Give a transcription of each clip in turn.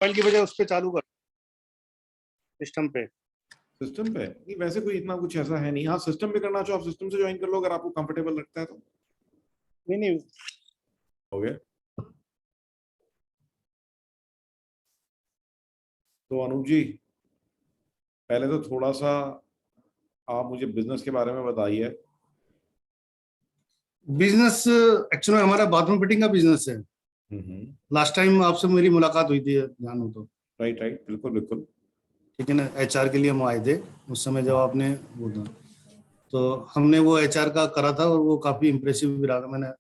Mobile की वजह उस पे चालू कर सिस्टम पे। सिस्टम पे नहीं, वैसे कोई इतना कुछ ऐसा है नहीं। हाँ, सिस्टम पे करना चाहो आप सिस्टम से ज्वाइन कर लो, अगर आपको कंफर्टेबल लगता है तो। नहीं हो गया। तो अनूप जी, पहले तो थोड़ा सा आप मुझे बिजनेस के बारे में बताइए। बिजनेस एक्चुअली हमारा बाथरूम फिटिंग का बिजनेस है। लास्ट टाइम आपसे मेरी मुलाकात हुई थी, ध्यान हो तो। राइट राइट, बिल्कुल बिल्कुल। ठीक है ना, एचआर के लिए हम आए थे उस समय जब आपने बोला, तो हमने वो एचआर का करा था और वो काफी इम्प्रेसिव भी रहा। मैंने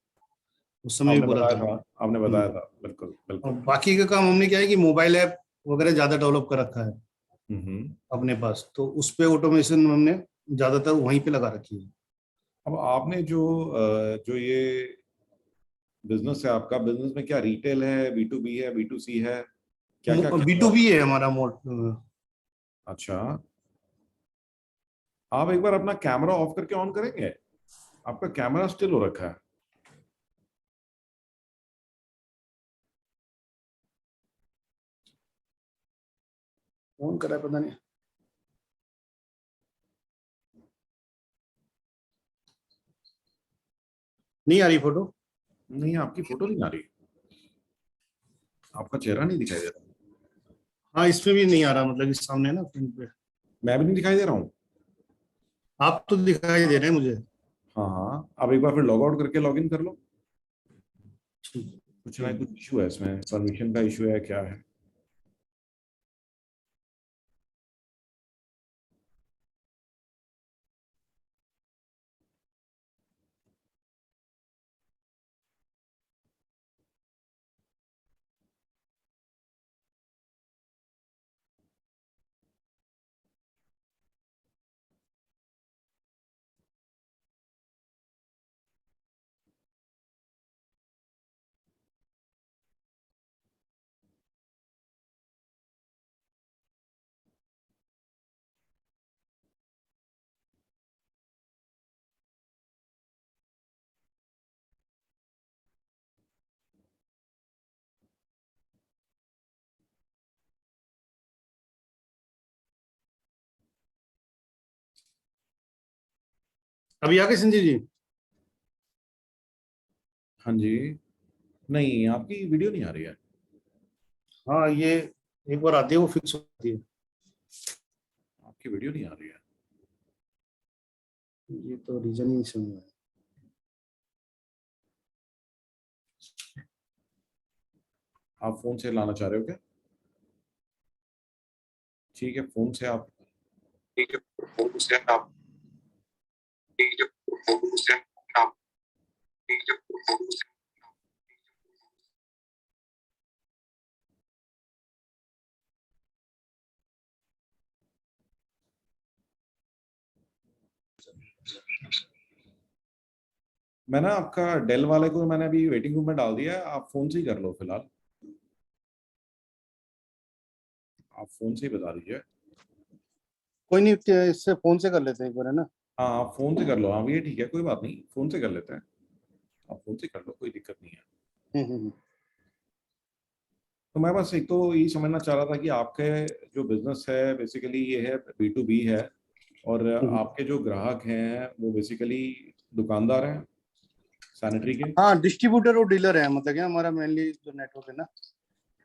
उस समय भी आपने बोला बताया था। था, आपने बताया था, बिल्कुल और बिल्कुल। बाकी का काम हमने क्या है कि मोबाइल ऐप वगैरह ज्यादा डेवलप कर रखा है हम्म। अपने पास, तो उस पे ऑटोमेशन हमने ज्यादातर वहीं पे लगा रखी है। अब आपने जो ये बिजनेस है आपका, बिजनेस में क्या रिटेल है, बी टू बी है, बी टू सी है, क्या क्या बी क्या? टू बी है हमारा मोड। अच्छा, आप एक बार अपना कैमरा ऑफ करके ऑन करेंगे? आपका कैमरा स्टिल हो रखा है। फोन करा है, पता नहीं। नहीं आ रही फोटो। नहीं, आपकी फोटो नहीं आ रही, आपका चेहरा नहीं दिखाई दे रहा। हाँ, इसमें भी नहीं आ रहा, मतलब इस सामने ना फ्रंट पे। मैं भी नहीं दिखाई दे रहा हूँ। आप तो दिखाई दे रहे हैं मुझे। हाँ हाँ, आप एक बार फिर लॉग आउट करके लॉग इन कर लो। ठीक। कुछ ना कुछ इशू है इसमें, परमिशन का इशू है, क्या है? अभी आ गए संजय जी? हाँ जी। नहीं, आपकी वीडियो नहीं आ रही है। हाँ, ये एक बार आती है वो फिक्स होती है। आपकी वीडियो नहीं आ रही है। ये तो रीजन ही नहीं समझ में आया। आप फोन से लाना चाह रहे हो क्या? ठीक है, फोन से आप। ठीक है, फोन से आप। ठीक है, फोन से आप। ठीक है, फोन से। मैं ना आपका डेल वाले को मैंने अभी वेटिंग रूम में डाल दिया है, आप फोन से ही कर लो फिलहाल। आप फोन से ही बता दीजिए। कोई नहीं, इससे फोन से कर लेते हैं एक बार, है ना। हाँ, आप फोन से कर लो। हाँ, ये ठीक है, कोई बात नहीं, फोन से कर लेते हैं। आप फोन से कर लो, कोई दिक्कत नहीं है। हम्म। तो मैं बस एक तो यही समझना चाह रहा था कि आपके जो बिजनेस है बेसिकली ये है, बी टू बी है, और हम्म। आपके जो ग्राहक हैं वो बेसिकली दुकानदार हैं सैनिटरी के। हाँ, डिस्ट्रीब्यूटर और डीलर है, मतलब क्या हमारा मेनली जो नेटवर्क है ना।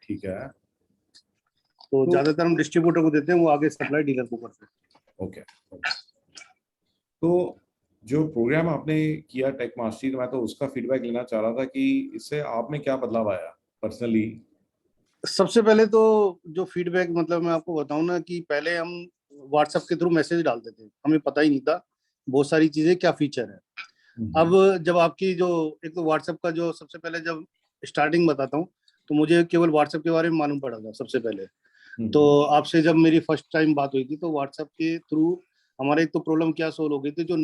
ठीक है। तो तो ज्यादातर हम डिस्ट्रीब्यूटर को देते हैं, वो आगे सप्लाई डीलर को करते हैं। ओके। तो जो प्रोग्राम आपने किया टेक मास्टरी, मैं तो उसका फीडबैक लेना चाह रहा था कि इससे आप में क्या बदलाव आया पर्सनली। सबसे पहले तो जो फीडबैक, मतलब मैं आपको बताऊं ना, कि पहले हम व्हाट्सएप के थ्रू मैसेज डालते थे, हमें पता ही नहीं था बहुत सारी चीजें क्या फीचर है। अब जब आपकी जो, एक तो व्हाट्सएप का जो सबसे पहले जब स्टार्टिंग बताता हूँ, तो मुझे केवल व्हाट्सएप के बारे में मालूम पड़ा था सबसे पहले। तो आपसे जब मेरी फर्स्ट टाइम बात हुई थी, तो व्हाट्सएप के थ्रू हमारे एक तो प्रॉब्लम क्या सोल्व हो गई थी, जो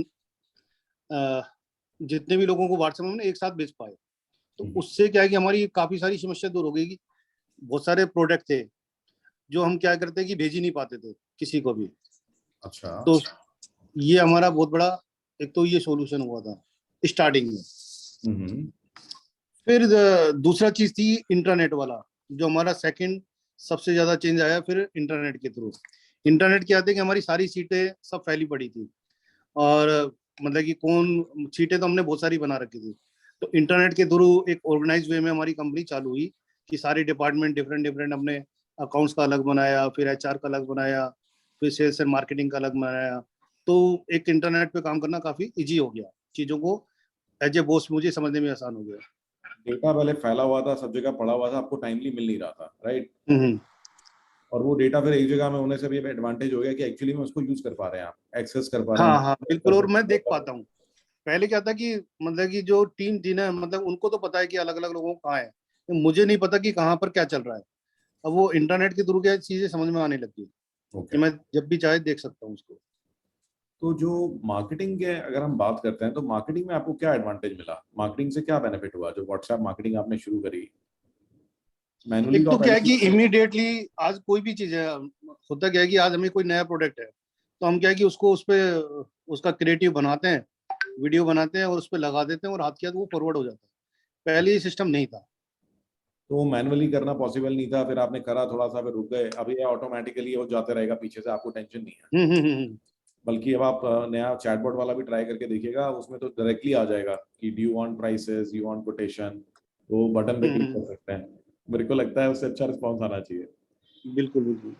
जितने भी लोगों को व्हाट्सएप में एक साथ भेज पाए, तो उससे क्या है कि हमारी काफी सारी समस्या दूर हो गई कि बहुत सारे प्रोडक्ट थे जो हम क्या करते कि भेज ही नहीं पाते थे किसी को भी। अच्छा। तो ये हमारा बहुत बड़ा एक तो ये सॉल्यूशन हुआ था स्टार्टिंग में। फिर दूसरा चीज थी इंटरनेट वाला, जो हमारा सेकंड सबसे ज्यादा चेंज आया फिर इंटरनेट के थ्रू। इंटरनेट क्या थे कि हमारी सारी सीटें सब फैली पड़ी थी, और मतलब कि कौन सीटें तो हमने बहुत सारी बना रखी थी। तो इंटरनेट के थ्रू एक ऑर्गेनाइज वे में हमारी कंपनी चालू हुई कि सारे डिपार्टमेंट डिफरेंट डिफरेंट अपने अकाउंट्स का अलग बनाया, फिर एचआर का अलग बनाया, फिर सेल्स एंड मार्केटिंग का अलग बनाया। तो एक इंटरनेट पे काम करना काफी इजी हो गया, चीजों को एज ए बॉस मुझे समझने में आसान हो गया। डेटा पहले फैला हुआ था, सब जगह पड़ा हुआ था, आपको टाइमली मिल नहीं रहा था, राइट? और वो डेटा फिर एक जगह में होने से भी एडवांटेज हो गया कि एक्चुअली में उसको यूज कर पा रहे हैं, आप एक्सेस कर पा रहे हैं। हाँ हाँ बिल्कुल, और मैं देख पाता हूँ। पहले क्या था कि मतलब कि जो टीम थी ना, मतलब उनको तो पता है कि अलग अलग लोगों को कहाँ है, तो मुझे नहीं पता कि कहाँ पर क्या चल रहा है। अब वो इंटरनेट के थ्रू क्या चीजें समझ में आने लगी कि मैं जब भी चाहे देख सकता हूँ उसको। तो जो मार्केटिंग के अगर हम बात करते हैं, तो मार्केटिंग में आपको क्या एडवांटेज मिला? मार्केटिंग से क्या बेनिफिट हुआ जो व्हाट्सएप मार्केटिंग आपने शुरू करी? मैनुअली एक तो क्या है कि इमीडिएटली आज कोई भी चीज है, होता क्या है कि आज हमें कोई नया प्रोडक्ट है, तो हम क्या है कि उसको उस पे उसका क्रिएटिव बनाते हैं, वीडियो बनाते हैं और उस पर लगा देते हैं, और हाथ के हाथ वो फॉरवर्ड हो जाता है। पहले ये सिस्टम नहीं था, तो मैनुअली करना पॉसिबल नहीं था, फिर आपने करा थोड़ा सा, फिर रुक गए, अब ये ऑटोमेटिकली हो जाते रहेगा पीछे से, आपको टेंशन नहीं है। बल्कि अब आप नया चैटबॉट वाला भी ट्राई करके देखिएगा, उसमें तो डायरेक्टली आ जाएगा कि do you want prices, you want quotation, वो बटन पे क्लिक कर सकते हैं। मेरे को लगता है उससे अच्छा रिस्पॉन्स आना चाहिए। बिल्कुल बिल्कुल।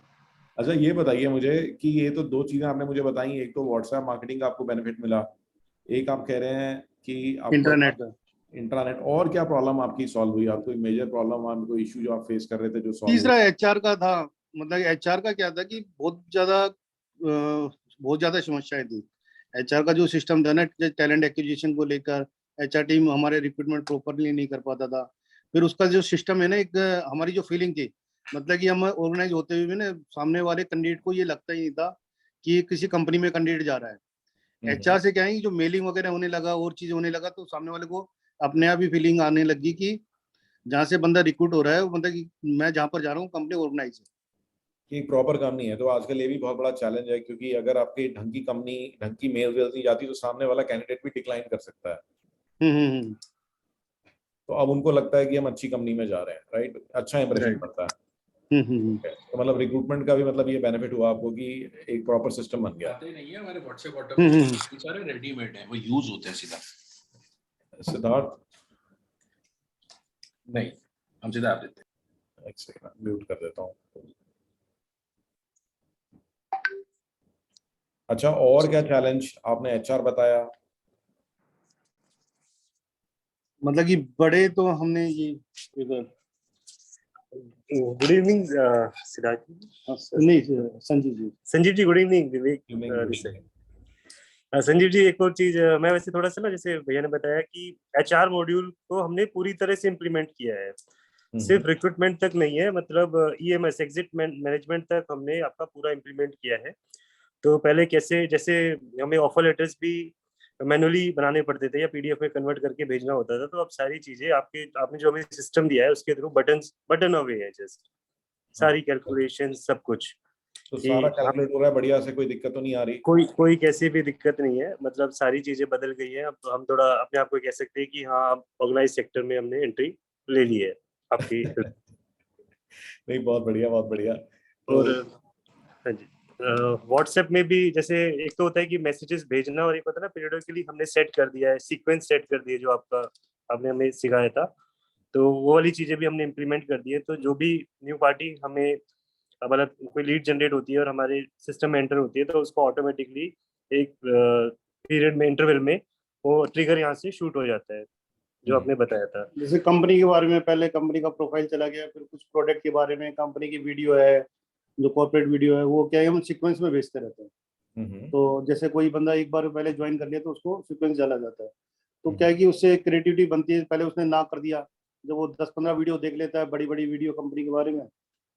अच्छा ये बताइए मुझे कि ये तो दो चीजें आपने मुझे बताई, एक तो व्हाट्सएप मार्केटिंग का आपको बेनिफिट मिला, एक आप कह रहे हैं कि आपको इंटरनेट का इंटरनेट, और क्या प्रॉब्लम आपकी सॉल्व हुई? आप कोई मेजर प्रॉब्लम, आप कोई इशू जो आप फेस कर रहे थे जो सॉल्व तीसरा एचआर का था। मतलब एचआर का क्या था कि बहुत ज्यादा समस्याएं थी। एचआर का जो सिस्टम था ना, टैलेंट एक्विजिशन को लेकर, एचआर टीम हमारे रिक्रूटमेंट प्रॉपरली नहीं कर पाता था। फिर उसका जो सिस्टम है ना, एक हमारी जो फीलिंग थी, मतलब कि हम ऑर्गेनाइज होते हुए भी ना, सामने वाले कैंडिडेट को ये लगता ही नहीं था कि किसी कंपनी में कैंडिडेट जा रहा है। एचआर से क्या है कि जो मेलिंग वगैरह होने लगा और चीज होने लगा, तो सामने वाले को अपने आप ही फीलिंग आने लगी कि जहाँ से बंदा रिक्रूट हो रहा है, वो मतलब कि मैं जहाँ पर जा रहा हूँ कंपनी ऑर्गेनाइज है। कि प्रॉपर काम नहीं है। तो आजकल ये भी बहुत बड़ा चैलेंज है, क्योंकि अगर आपकी ढंग की कंपनी, ढंग की मेल नहीं जाती, तो सामने वाला कैंडिडेट भी डिक्लाइन कर सकता है। हम्म। तो अब उनको लगता है कि हम अच्छी कंपनी में जा रहे हैं, राइट? अच्छा इंप्रेशन पड़ता है। तो मतलब रिक्रूटमेंट का भी मतलब ये बेनिफिट हुआ आपको कि एक प्रॉपर सिस्टम बन गया। आते नहीं है हमारे व्हाट्सएप सारे रेडीमेड है, वो यूज होते हैं सीधा। सिद्धार्थ नहीं, हम सीधा आप देते हैं। एक सेकंड म्यूट कर देता हूँ। अच्छा, और क्या चैलेंज? आपने एचआर बताया, मतलब कि बड़े तो हमने ये गुड इवनिंग सिद्धार्थ जी। नहीं, संजीव जी गुड इवनिंग विवेक संजीव जी। एक और चीज मैं वैसे थोड़ा सा ना, जैसे भैया ने बताया कि एचआर मॉड्यूल को हमने पूरी तरह से इम्प्लीमेंट किया है, सिर्फ रिक्रूटमेंट तक नहीं है, मतलब ईएमएस एग्जिट मैनेजमेंट तक हमने आपका पूरा इम्प्लीमेंट किया है। तो पहले कैसे, जैसे हमें ऑफर लेटर्स भी मैनुअली बनाने पड़ते थे या पीडीएफ में कन्वर्ट करके भेजना होता था, तो अब सारी चीजें आपने जो हमें सिस्टम दिया है उसके थ्रू बटन अवे है, जस्ट सारी कैलकुलेशन सब कुछ। तो सारा कैलकुलेट हो रहा है बढ़िया से, कोई दिक्कत तो नहीं आ रही? कोई कैसी भी दिक्कत नहीं है, मतलब सारी चीजें बदल गई है। अब हम थोड़ा अपने आप को कह सकते हैं कि हाँ, अब ऑर्गेनाइज सेक्टर में हमने एंट्री ले ली है आपकी। नहीं, बहुत बढ़िया, बहुत बढ़िया। और हाँ जी, व्हाट्सएप में भी जैसे एक तो होता है कि मैसेजेस भेजना, और एक होता है ना पीरियडिकली हमने सेट कर दिया है, सीक्वेंस सेट कर दिया जो आपने हमें सिखाया था, तो वो वाली चीजें भी हमने इम्प्लीमेंट कर दी है। तो जो भी न्यू पार्टी हमें, मतलब कोई लीड जनरेट होती है और हमारे सिस्टम में एंटर होती है, तो उसको ऑटोमेटिकली एक पीरियड में, इंटरवल में वो ट्रिगर यहाँ से शूट हो जाता है जो आपने बताया था। जैसे कंपनी के बारे में पहले कंपनी का प्रोफाइल चला गया, फिर कुछ प्रोडक्ट के बारे में, कंपनी की वीडियो है, जो कॉर्पोरेट वीडियो है, वो क्या है हम सीक्वेंस में भेजते रहते हैं। तो जैसे कोई बंदा एक बार पहले ज्वाइन कर लिया तो उसको सीक्वेंस चला जाता है। तो क्या है कि उससे क्रिएटिविटी बनती है। पहले उसने ना कर दिया, जब वो 10-15 वीडियो देख लेता है, बड़ी बड़ी वीडियो कंपनी के बारे में,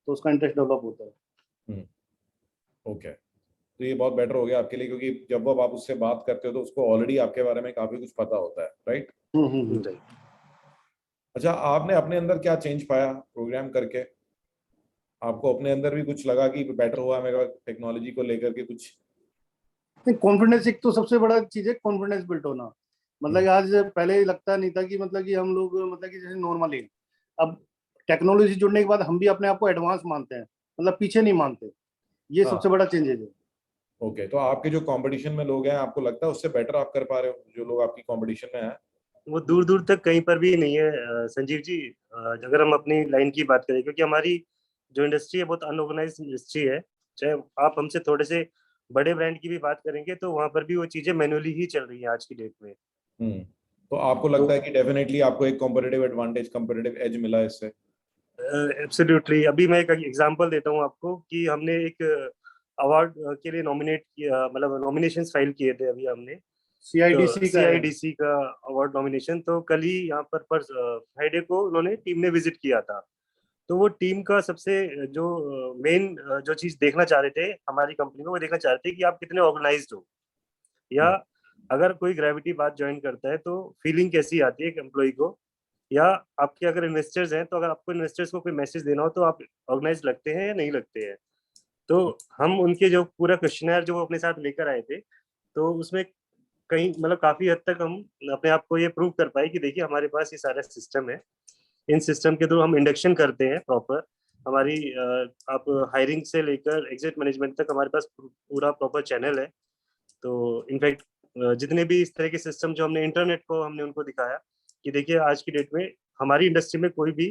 तो उसका इंटरेस्ट डेवलप होता है। ओके, तो ये बहुत बेटर हो गया आपके लिए, क्योंकि जब आप उससे बात करते हो तो उसको ऑलरेडी आपके बारे में काफी कुछ पता होता है, राइट? अच्छा, आपने अपने अंदर क्या चेंज पाया प्रोग्राम करके? आपको अपने अंदर भी कुछ लगा कि बेटर हुआ मेरा टेक्नोलॉजी को लेकर के कुछ? कॉन्फिडेंस एक तो सबसे बड़ा चीज है, कॉन्फिडेंस बिल्ड होना। मतलब कि आज पहले लगता नहीं था कि मतलब कि हम लोग मतलब कि जैसे नॉर्मली, अब टेक्नोलॉजी जुड़ने के बाद हम भी अपने आप को एडवांस मानते हैं, मतलब पीछे नहीं मानते। ये हाँ। सबसे बड़ा चेंजेस है। ओके, तो आपके जो कंपटीशन में लोग हैं, आपको लगता है उससे बेटर आप कर पा रहे हो, जो लोग आपकी कंपटीशन में हैं? वो दूर दूर तक कहीं पर भी नहीं है संजीव जी। अगर हम अपनी लाइन की बात करें, क्योंकि हमारी जो इंडस्ट्री है बहुत अनऑर्गेनाइज इंडस्ट्री है। चाहे आप हमसे थोड़े से बड़े ब्रांड की भी बात करेंगे तो वहां पर भी वो चीजें मैनुअली ही चल रही है आज की डेट में। तो आपको लगता है कि डेफिनेटली आपको एक कॉम्पिटिटिव एडवांटेज, कॉम्पिटिटिव एज मिला है इससे? एब्सोल्युटली। अभी मैं एक एग्जांपल देता हूँ आपको कि हमने एक अवार्ड के लिए नॉमिनेट किया, मतलब नॉमिनेशंस फाइल किए थे अभी हमने। सीआईडीसी का अवार्ड नॉमिनेशन। तो कल ही यहाँ पर फ्राइडे को उन्होंने टीम ने विजिट किया था। तो वो टीम का सबसे जो मेन जो चीज देखना चाह रहे थे हमारी कंपनी में, वो देखना चाह रहे थे कि आप कितने ऑर्गेनाइज्ड हो, या अगर कोई ग्रेविटी बात ज्वाइन करता है तो फीलिंग कैसी आती है एक एम्प्लॉय को, या आपके अगर इन्वेस्टर्स हैं तो अगर आपको इन्वेस्टर्स को कोई मैसेज देना हो तो आप ऑर्गेनाइज लगते हैं या नहीं लगते हैं। तो हम उनके जो पूरा क्वेश्चनर जो वो अपने साथ लेकर आए थे, तो उसमें कहीं मतलब काफी हद तक हम अपने आप को ये प्रूव कर पाए कि देखिए हमारे पास ये सारा सिस्टम है। इन सिस्टम के थ्रू हम इंडक्शन करते हैं प्रॉपर। हमारी आप हायरिंग से लेकर एग्जिट मैनेजमेंट तक हमारे पास पूरा प्रॉपर चैनल है। तो इनफैक्ट जितने भी इस तरह के सिस्टम जो हमने इंटरनेट को हमने उनको दिखाया कि देखिए आज की डेट में हमारी इंडस्ट्री में कोई भी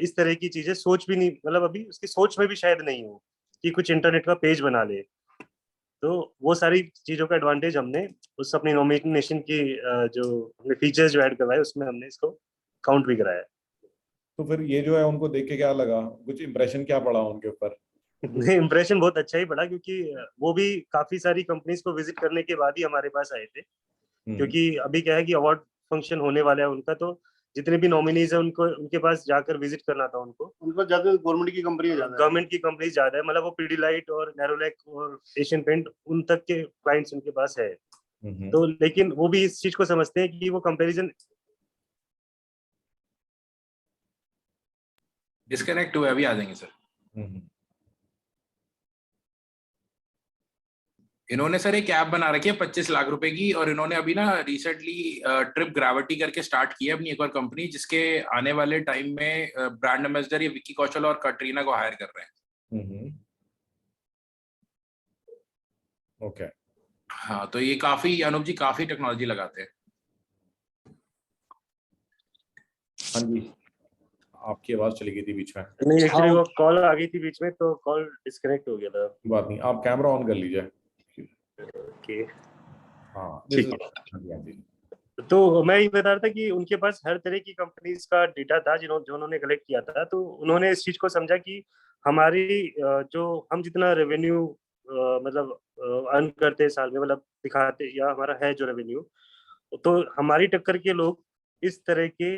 इस तरह की चीजें सोच भी नहीं, मतलब अभी उसकी सोच में भी शायद नहीं हो कि कुछ इंटरनेट का पेज बना ले। तो वो सारी चीजों का एडवांटेज हमने उस अपनी नॉमिनेशन की जो हमने फीचर्स जो ऐड करवाए उसमें हमने इसको काउंट भी कराया। तो फिर ये जो है उनको देख के क्या लगा, कुछ इंप्रेशन क्या पड़ा उनके ऊपर? नहीं, इम्प्रेशन बहुत अच्छा ही पड़ा, क्योंकि वो भी काफी सारी कंपनीज को विजिट करने के बाद ही हमारे पास आए थे। क्योंकि अभी क्या है कि अवार्ड फंक्शन होने वाला है उनका, तो जितने भी नॉमिनीज है उनको उनके पास जाकर विजिट करना था उनको। उनको ज्यादा गवर्नमेंट की कंपनी ज्यादा है। गवर्नमेंट की कंपनी ज्यादा है, मतलब वो पीडीलाइट और नेरोलैक और एशियन पेंट उन तक के क्लाइंट्स उनके पास है। तो लेकिन वो भी इस चीज को समझते हैं कि वो कंपैरिजन डिस्कनेक्ट हुए, अभी आ जाएंगे सर। इन्होंने सर एक ऐप बना रखी है 25 लाख रुपए की, और इन्होंने अभी ना रिसेंटली ट्रिप ग्रेविटी करके स्टार्ट की है अपनी एक और कंपनी, जिसके आने वाले टाइम में ब्रांड एम्बेसडर ये विक्की कौशल और कटरीना को हायर कर रहे हैं। ओके। हाँ, तो ये काफी, अनूप जी काफी टेक्नोलॉजी लगाते हैं। हाँ जी, आपकी आवाज चली गई थी बीच में। नहीं, एक्चुअली वो कॉल आ गई थी बीच में तो कॉल डिस्कनेक्ट हो गया था। बात नहीं, आप कैमरा ऑन कर लीजिए। ओके, हाँ, ठीक है। हाँ जी। तो मैं ये बता रहा था कि उनके पास हर तरह की कंपनीज का डेटा था जो उन्होंने कलेक्ट किया था। तो उन्होंने इस चीज को समझा कि हमारी जो हम जितना रेवेन्यू मतलब अर्न करते हैं साल में, मतलब दिखाते या हमारा है जो रेवेन्यू, तो हमारी टक्कर के लोग इस तरह के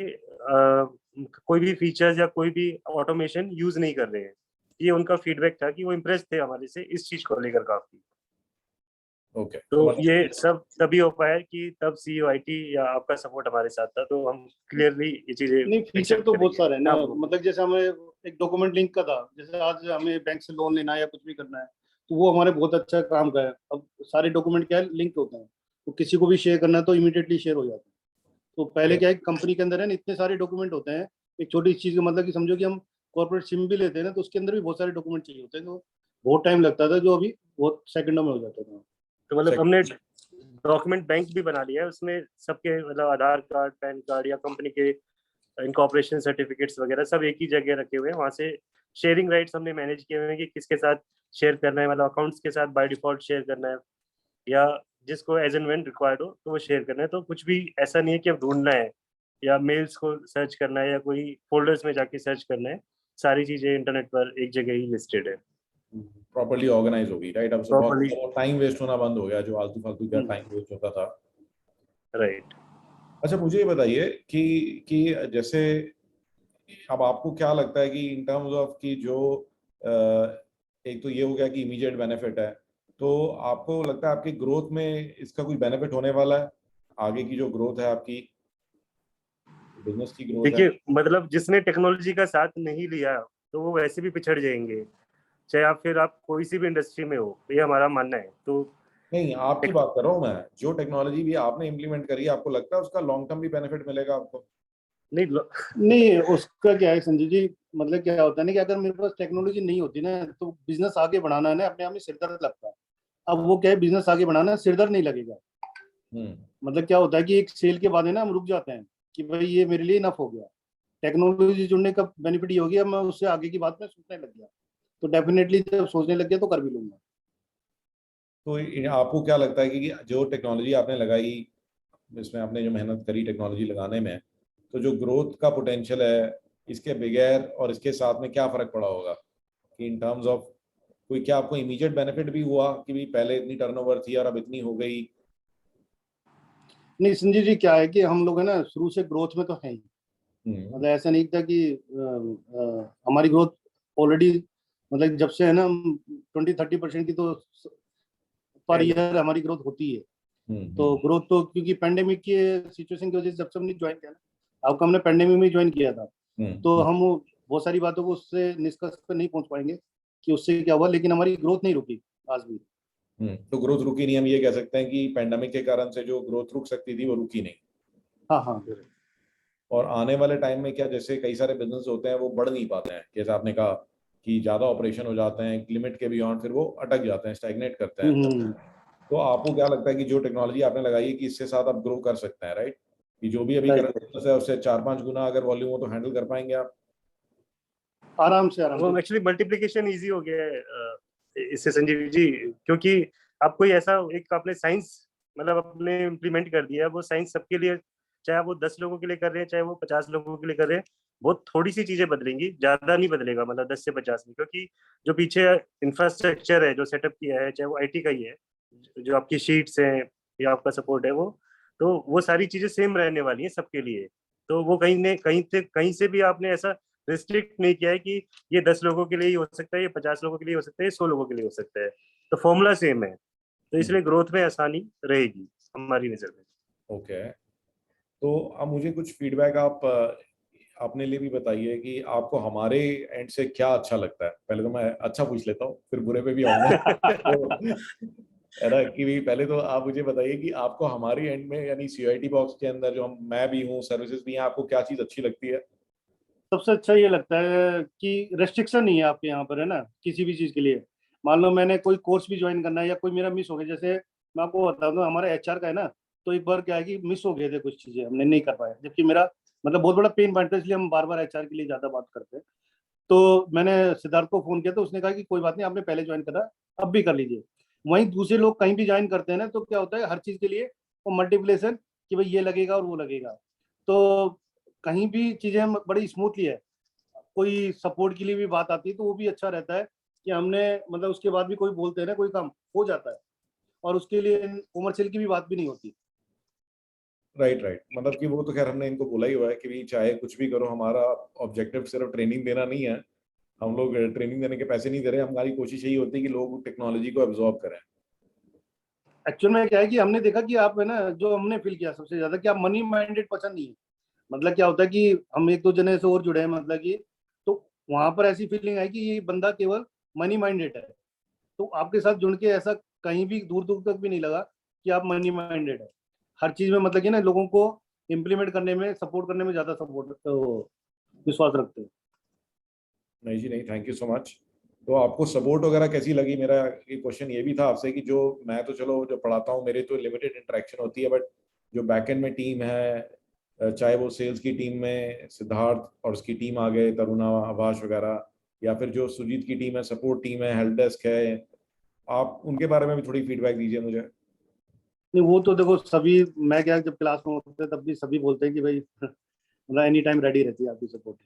कोई भी फीचर्स या कोई भी ऑटोमेशन यूज नहीं कर रहे हैं। ये उनका फीडबैक था कि वो इम्प्रेस थे हमारे से इस चीज को लेकर काफी। ओके, तो ये सब तभी हो पाया कि तब सीईओआईटी या आपका सपोर्ट हमारे साथ था, तो हम क्लियरली ये चीजें नहीं, फीचर तो बहुत सारे हैं ना। मतलब जैसे हमें एक डॉक्यूमेंट लिंक का था, जैसे आज हमें बैंक से लोन लेना है या कुछ भी करना है, तो वो हमारे बहुत अच्छा काम का है। अब सारे डॉक्यूमेंट क्या है, लिंक होते हैं, तो किसी को भी शेयर करना है तो इमीडिएटली शेयर हो जाता है। तो पहले क्या है, कंपनी के अंदर है ना इतने सारे डॉक्यूमेंट होते हैं, एक छोटी चीज का मतलब कि समझो कि हम कॉर्पोरेट सिम भी लेते हैं ना, तो उसके अंदर भी बहुत सारे डॉक्यूमेंट चाहिए होते हैं, तो बहुत टाइम लगता था, जो अभी बहुत सेकंडों में हो जाता था। तो मतलब हमने डॉक्यूमेंट बैंक भी बना लिया है, उसमें सबके मतलब आधार कार्ड, पैन कार्ड या कंपनी के इनकॉर्पोरेशन सर्टिफिकेट्स वगैरह सब एक ही जगह रखे हुए हैं। वहाँ से शेयरिंग राइट्स हमने मैनेज किए हुए हैं कि किसके साथ शेयर करना है, मतलब अकाउंट्स के साथ बाय डिफॉल्ट शेयर करना है या जिसको एज एंड व्हेन रिक्वायर्ड हो तो वो शेयर करना है। तो कुछ भी ऐसा नहीं है कि अब ढूंढना है या मेल्स को सर्च करना है या कोई फोल्डर्स में जाके सर्च करना है। सारी चीजें इंटरनेट पर एक जगह ही लिस्टेड है, प्रॉपर्ली ऑर्गेनाइज होगी, राइट? अब बहुत टाइम वेस्ट होना बंद हो गया, जो आलतू फालतू का टाइम वेस्ट होता था, राइट। अच्छा, मुझे ये बताइए कि जैसे अब आपको क्या लगता है कि इन टर्म्स ऑफ की जो एक तो ये हो गया कि इमीडिएट बेनिफिट है, तो आपको लगता है आपकी ग्रोथ में इसका कोई बेनिफिट होने वाला है? आगे की जो ग्रोथ है आपकी, बिजनेस की ग्रोथ है? देखिए, मतलब जिसने टेक्नोलॉजी का साथ नहीं लिया तो वो वैसे भी पिछड़ जाएंगे, चाहे आप कोई सी भी इंडस्ट्री में हो, ये हमारा मानना है। तो नहीं, आपकी बात कर रहा हूँ मैं, जो टेक्नोलॉजी भी आपने इम्प्लीमेंट करी है, आपको लगता है उसका लॉन्ग टर्म भी बेनिफिट मिलेगा आपको? नहीं, उसका क्या है संजय जी, मतलब क्या होता है ना कि अगर मेरे पास टेक्नोलॉजी नहीं होती ना तो बिजनेस आगे बढ़ाना है ना अपने आप में सिरदर्द लगता है। अब वो क्या है, बिजनेस आगे बढ़ाना सिरदर्द नहीं लगेगा। मतलब क्या होता है कि एक सेल के बाद है ना हम रुक जाते हैं कि भाई ये मेरे लिए इनफ हो गया। टेक्नोलॉजी जुड़ने का बेनिफिट ये हो गया, मैं उससे आगे की बात में सोचने लग गया, तो डेफिनेटली जब सोचने लग गया तो कर भी लूंगा। तो आपको क्या लगता है कि जो टेक्नोलॉजी आपने लगाई, इसमें आपने जो मेहनत करी टेक्नोलॉजी लगाने में, तो जो ग्रोथ का पोटेंशियल है इसके बगैर और इसके साथ में क्या फर्क पड़ा होगा कि इन टर्म्स ऑफ कोई, क्या आपको इमीडिएट बेनिफिट भी हुआ कि भी पहले इतनी टर्नओवर थी और अब इतनी हो गई? नहीं संजय जी, क्या है कि हम लोग है ना शुरू से ग्रोथ में तो है ही। मतलब ऐसा नहीं था कि हमारी ग्रोथ ऑलरेडी, मतलब जब से है ना 20-30% की तो पर ईयर हमारी ग्रोथ होती है। तो ग्रोथ तो क्योंकि पेंडेमिक के सिचुएशन की वजह से जब से हमने ज्वाइन किया ना, आपको हमने पेंडेमिक में ज्वाइन किया था, तो हम बहुत सारी बातों को उससे निष्कर्ष पर नहीं पहुंच पाएंगे कि उससे क्या हुआ, लेकिन हमारी ग्रोथ नहीं रुकी आज भी। तो ग्रोथ रुकी नहीं, हम ये कह सकते हैं कि पेंडेमिक के कारण से जो ग्रोथ रुक सकती थी वो रुकी नहीं। हाँ हाँ। और आने वाले टाइम में क्या, जैसे कई सारे बिजनेस होते हैं वो बढ़ नहीं पाते हैं, जैसे आपने कहा कि ज्यादा ऑपरेशन हो जाते हैं एक लिमिट के बियॉन्ड, फिर वो अटक जाते हैं, स्टैग्नेट करते हैं। तो आपको क्या लगता है कि जो टेक्नोलॉजी आपने लगाई है कि इसके साथ आप ग्रो कर सकते हैं, राइट? कि जो भी अभी करंट बिजनेस है उससे 4-5 गुना अगर वॉल्यूम हो तो हैंडल कर पाएंगे आप? आराम से वो एक्चुअली मल्टीप्लिकेशन इजी हो गया है इससे संजीव जी, क्योंकि आप कोई ऐसा एक आपने साइंस मतलब आपने इम्प्लीमेंट कर दिया, वो साइंस सबके लिए, चाहे वो 10 लोगों के लिए कर रहे हैं चाहे वो 50 लोगों के लिए कर रहे हैं, बहुत थोड़ी सी चीजें बदलेंगी, ज्यादा नहीं बदलेगा, मतलब 10 से 50 में, क्योंकि जो पीछे इंफ्रास्ट्रक्चर है जो सेटअप किया है, चाहे वो आईटी का ही है, जो आपकी शीट्स है या आपका सपोर्ट है, वो सारी चीजें सेम रहने वाली है सबके लिए। तो वो कहीं से भी आपने ऐसा रिस्ट्रिक्ट नहीं किया है कि ये 10 लोगों के लिए ही हो सकता है, ये 50 लोगों के लिए हो सकता है, ये 100 लोगों के लिए हो सकता है। तो फॉर्मूला सेम है, तो इसलिए ग्रोथ में आसानी रहेगी हमारी नजर में। ओके, तो अब मुझे कुछ फीडबैक आप अपने लिए भी बताइए कि आपको हमारे एंड से क्या अच्छा लगता है। पहले तो मैं अच्छा पूछ लेता हूँ, फिर बुरे पे भी आऊंगा। तो है ना कि भी पहले तो आप मुझे बताइए कि आपको हमारी एंड में, यानी CIT बॉक्स के अंदर जो मैं भी हूँ, सर्विसेज भी हैं, आपको क्या चीज अच्छी लगती है? सबसे अच्छा ये लगता है कि रेस्ट्रिक्शन नहीं है आपके यहाँ पर, है ना, किसी भी चीज के लिए। मान लो मैंने कोई कोर्स भी ज्वाइन करना है या कोई मेरा मिस हो गया, जैसे मैं आपको बता दूं हमारा HR का है ना, तो एक बार क्या है कि मिस हो गए थे कुछ चीजें, हमने नहीं कर पाया, जबकि मेरा मतलब बहुत बड़ा पेन पॉइंट है, इसलिए हम बार बार HR के लिए ज्यादा बात करते हैं। तो मैंने सिद्धार्थ को फोन किया तो उसने कहा कि कोई बात नहीं, आपने पहले ज्वाइन करा, अब भी कर लीजिए। वहीं दूसरे लोग कहीं भी ज्वाइन करते हैं ना, तो क्या होता है हर चीज के लिए वो मल्टीप्लेशन कि भाई ये लगेगा और वो लगेगा। तो कहीं भी चीजें बड़ी स्मूथली है, कोई सपोर्ट के लिए भी बात आती है तो वो भी अच्छा रहता है कि हमने मतलब उसके बाद भी कोई बोलते हैं ना कोई काम हो जाता है, और उसके लिए कॉमर्शियल की भी बात भी नहीं होती। राइट राइट, मतलब कि वो तो खैर हमने इनको बोला ही हुआ है कि भी चाहे कुछ भी करो, हमारा ऑब्जेक्टिव सिर्फ ट्रेनिंग देना नहीं है। हम लोग ट्रेनिंग देने के पैसे नहीं दे रहे, हमारी कोशिश यही होती है कि लोग टेक्नोलॉजी को एब्जॉर्ब करें। एक्चुअल में क्या है कि हमने देखा कि आप है ना, जो हमने फील किया सबसे ज्यादा कि आप मनी माइंडेड पर्सन नहीं है। मतलब क्या होता है कि हम एक दो जने से और जुड़े हैं, मतलब कि तो वहां पर ऐसी फीलिंग है कि ये बंदा केवल मनी माइंडेड है। तो आपके साथ जुड़ के ऐसा कहीं भी दूर दूर तक भी नहीं लगा कि आप मनी माइंडेड है। हर चीज में मतलब कि ना लोगों को इम्प्लीमेंट करने में, सपोर्ट करने में ज्यादा सपोर्ट विश्वास रखते हैं। नहीं जी नहीं, थैंक यू सो मच। तो आपको सपोर्ट वगैरह कैसी लगी? मेरा ये क्वेश्चन ये भी था आपसे कि जो मैं तो चलो जो पढ़ाता हूँ मेरे तो लिमिटेड इंटरेक्शन होती है, बट जो बैकएंड में टीम है, चाहे वो सेल्स की टीम में सिद्धार्थ और उसकी टीम आ गए, तरुणा, आभाष वगैरह, या फिर जो सुजीत की टीम है, सपोर्ट टीम है, हेल्प डेस्क है, आप उनके बारे में भी थोड़ी फीडबैक दीजिए मुझे। नहीं वो तो देखो सभी, मैं क्या जब क्लास में होते हैं तब भी सभी बोलते हैं कि भाई मतलब एनी टाइम रेडी रहती है आपकी सपोर्ट।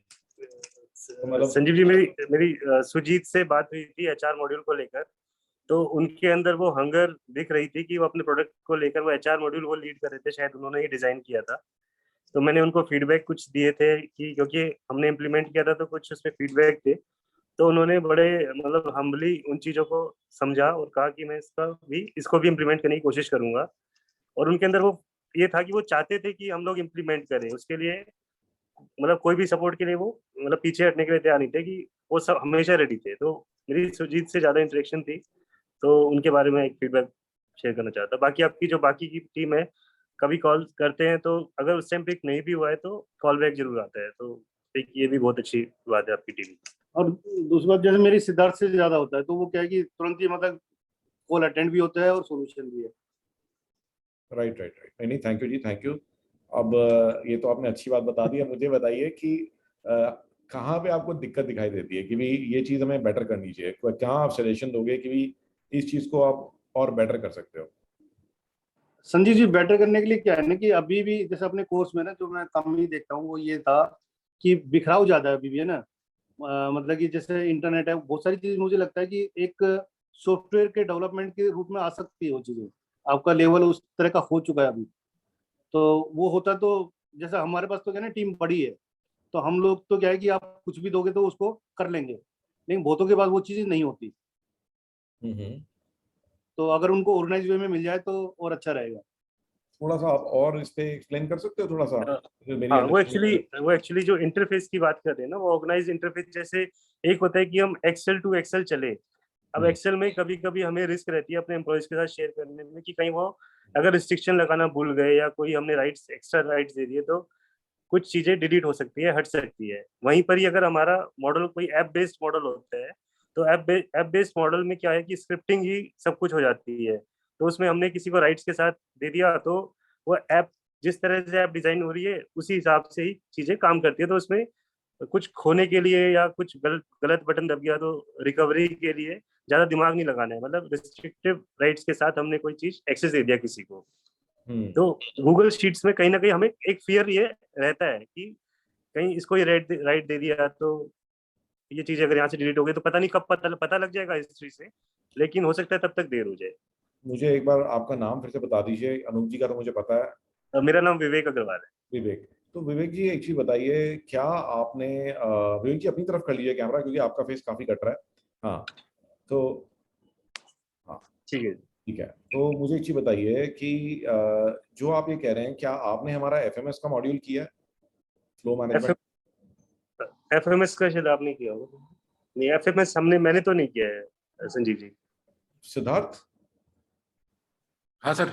तो मतलब संजीव जी, मेरी मेरी सुजीत से बात हुई थी HR मॉड्यूल को लेकर, तो उनके अंदर वो हंगर दिख रही थी कि वो अपने प्रोडक्ट को लेकर, वो HR मॉड्यूल वो लीड कर रहे थे, शायद उन्होंने ही डिजाइन किया था। तो मैंने उनको फीडबैक कुछ दिए थे कि क्योंकि हमने इम्प्लीमेंट किया था तो कुछ उसमें फीडबैक थे, तो उन्होंने बड़े मतलब हम्बली उन चीजों को समझा और कहा कि मैं इसको भी इम्प्लीमेंट करने की कोशिश करूंगा। और उनके अंदर वो ये था कि वो चाहते थे कि हम लोग इम्प्लीमेंट करें, उसके लिए मतलब कोई भी सपोर्ट के लिए वो मतलब पीछे हटने के लिए तैयार नहीं थे, कि वो सब हमेशा रेडी थे। तो मेरी सुजीत से ज्यादा इंटरेक्शन थी, तो उनके बारे में एक फीडबैक शेयर करना चाहता। बाकी आपकी जो बाकी की टीम है, कभी कॉल करते हैं तो अगर उस टाइम पिक नहीं भी हुआ है तो कॉल बैक जरूर आता है, तो एक ये भी बहुत अच्छी बात है आपकी टीम। और दूसरी बात, जैसे मेरी सिद्धार्थ से ज्यादा होता है, तो वो क्या है कि तुरंत ही मतलब कॉल अटेंड भी होता है और सोल्यूशन भी है। राइट राइट राइट, नहीं थैंक यू जी, थैंक यू। अब ये तो आपने अच्छी बात बता दी। अब मुझे बताइए कि कहाँ पे आपको दिक्कत दिखाई देती है कि भाई ये चीज़ हमें बेटर करनी चाहिए, कहाँ आप सजेशन दोगे कि भाई इस चीज़ को आप और बेटर कर सकते हो? संजीव जी, बेटर करने के लिए क्या है ना कि अभी भी जैसे अपने कोर्स में ना जो मैं कम ही देखता हूँ वो ये था कि बिखराव ज्यादा है अभी भी, है ना। मतलब कि जैसे इंटरनेट है, बहुत सारी चीज मुझे लगता है कि एक सॉफ्टवेयर के डेवलपमेंट के रूप में आ सकती है वो चीजें। आपका लेवल उस तरह का हो चुका है अभी, तो वो होता तो जैसे हमारे पास तो क्या है ना, टीम बड़ी है, तो हम लोग तो क्या है कि आप कुछ भी दोगे तो उसको कर लेंगे, लेकिन बहुतों के पास वो चीजें नहीं होती। तो अगर उनको ऑर्गेनाइज वे में मिल जाए तो और अच्छा रहेगा। थोड़ा सा आप और इस पे एक्सप्लेन कर सकते हो थोड़ा सा? मेरी हाँ, वो understanding एक्चुअली जो इंटरफेस की बात कर रहे हैं ना, वो ऑर्गेनाइज इंटरफेस। जैसे एक होता है कि हम एक्सेल टू एक्सेल चले। अब एक्सेल में कभी कभी हमें रिस्क रहती है अपने एम्प्लॉयज के साथ शेयर करने में कि कहीं वो अगर रिस्ट्रिक्शन लगाना भूल गए या कोई हमने राइट्स एक्स्ट्रा राइट्स दे दिए तो कुछ चीजें डिलीट हो सकती है, हट सकती है। वहीं पर ही अगर हमारा मॉडल कोई ऐप बेस्ड मॉडल होता है तो ऐप बेस्ड मॉडल में क्या है कि स्क्रिप्टिंग ही सब कुछ हो जाती है। तो उसमें हमने किसी को राइट्स के साथ दे दिया तो वो ऐप जिस तरह से ऐप डिजाइन हो रही है उसी हिसाब से ही चीजें काम करती है। तो उसमें कुछ खोने के लिए या कुछ गलत बटन दब गया तो रिकवरी के लिए ज्यादा दिमाग नहीं लगाना है। मतलब रिस्ट्रिक्टिव राइट्स के साथ हमने कोई चीज एक्सेस दे दिया किसी को, तो गूगल शीट्स में कहीं ना कहीं हमें एक फियर ये रहता है कि कहीं इसको ये राइट दे दिया तो ये चीज अगर यहाँ से डिलीट हो गई तो पता नहीं कब पता लग जाएगा हिस्ट्री से, लेकिन हो सकता है तब तक देर हो जाए। मुझे एक बार आपका नाम फिर से बता दीजिए। अनूप जी का तो मुझे पता है। मेरा नाम विवेक अग्रवाल है। विवेक। तो विवेक जी एक चीज बताइए, क्या आपने विवेक जी अपनी तरफ कर लीजिए कैमरा, क्योंकि आपका फेस काफी कट रहा है। हाँ, तो हाँ ठीक है। ठीक है। तो मुझे एक चीज बताइए कि जो आप ये कह रहे हैं, क्या आपने हमारा एफएमएस का मॉड्यूल किया है, फ्लो मैनेजमेंट? एफएमएस का शायद आपने किया होगा। नहीं, एफएमएस मैंने तो नहीं किया है संजीव जी। सिद्धार्थ? हाँ सर।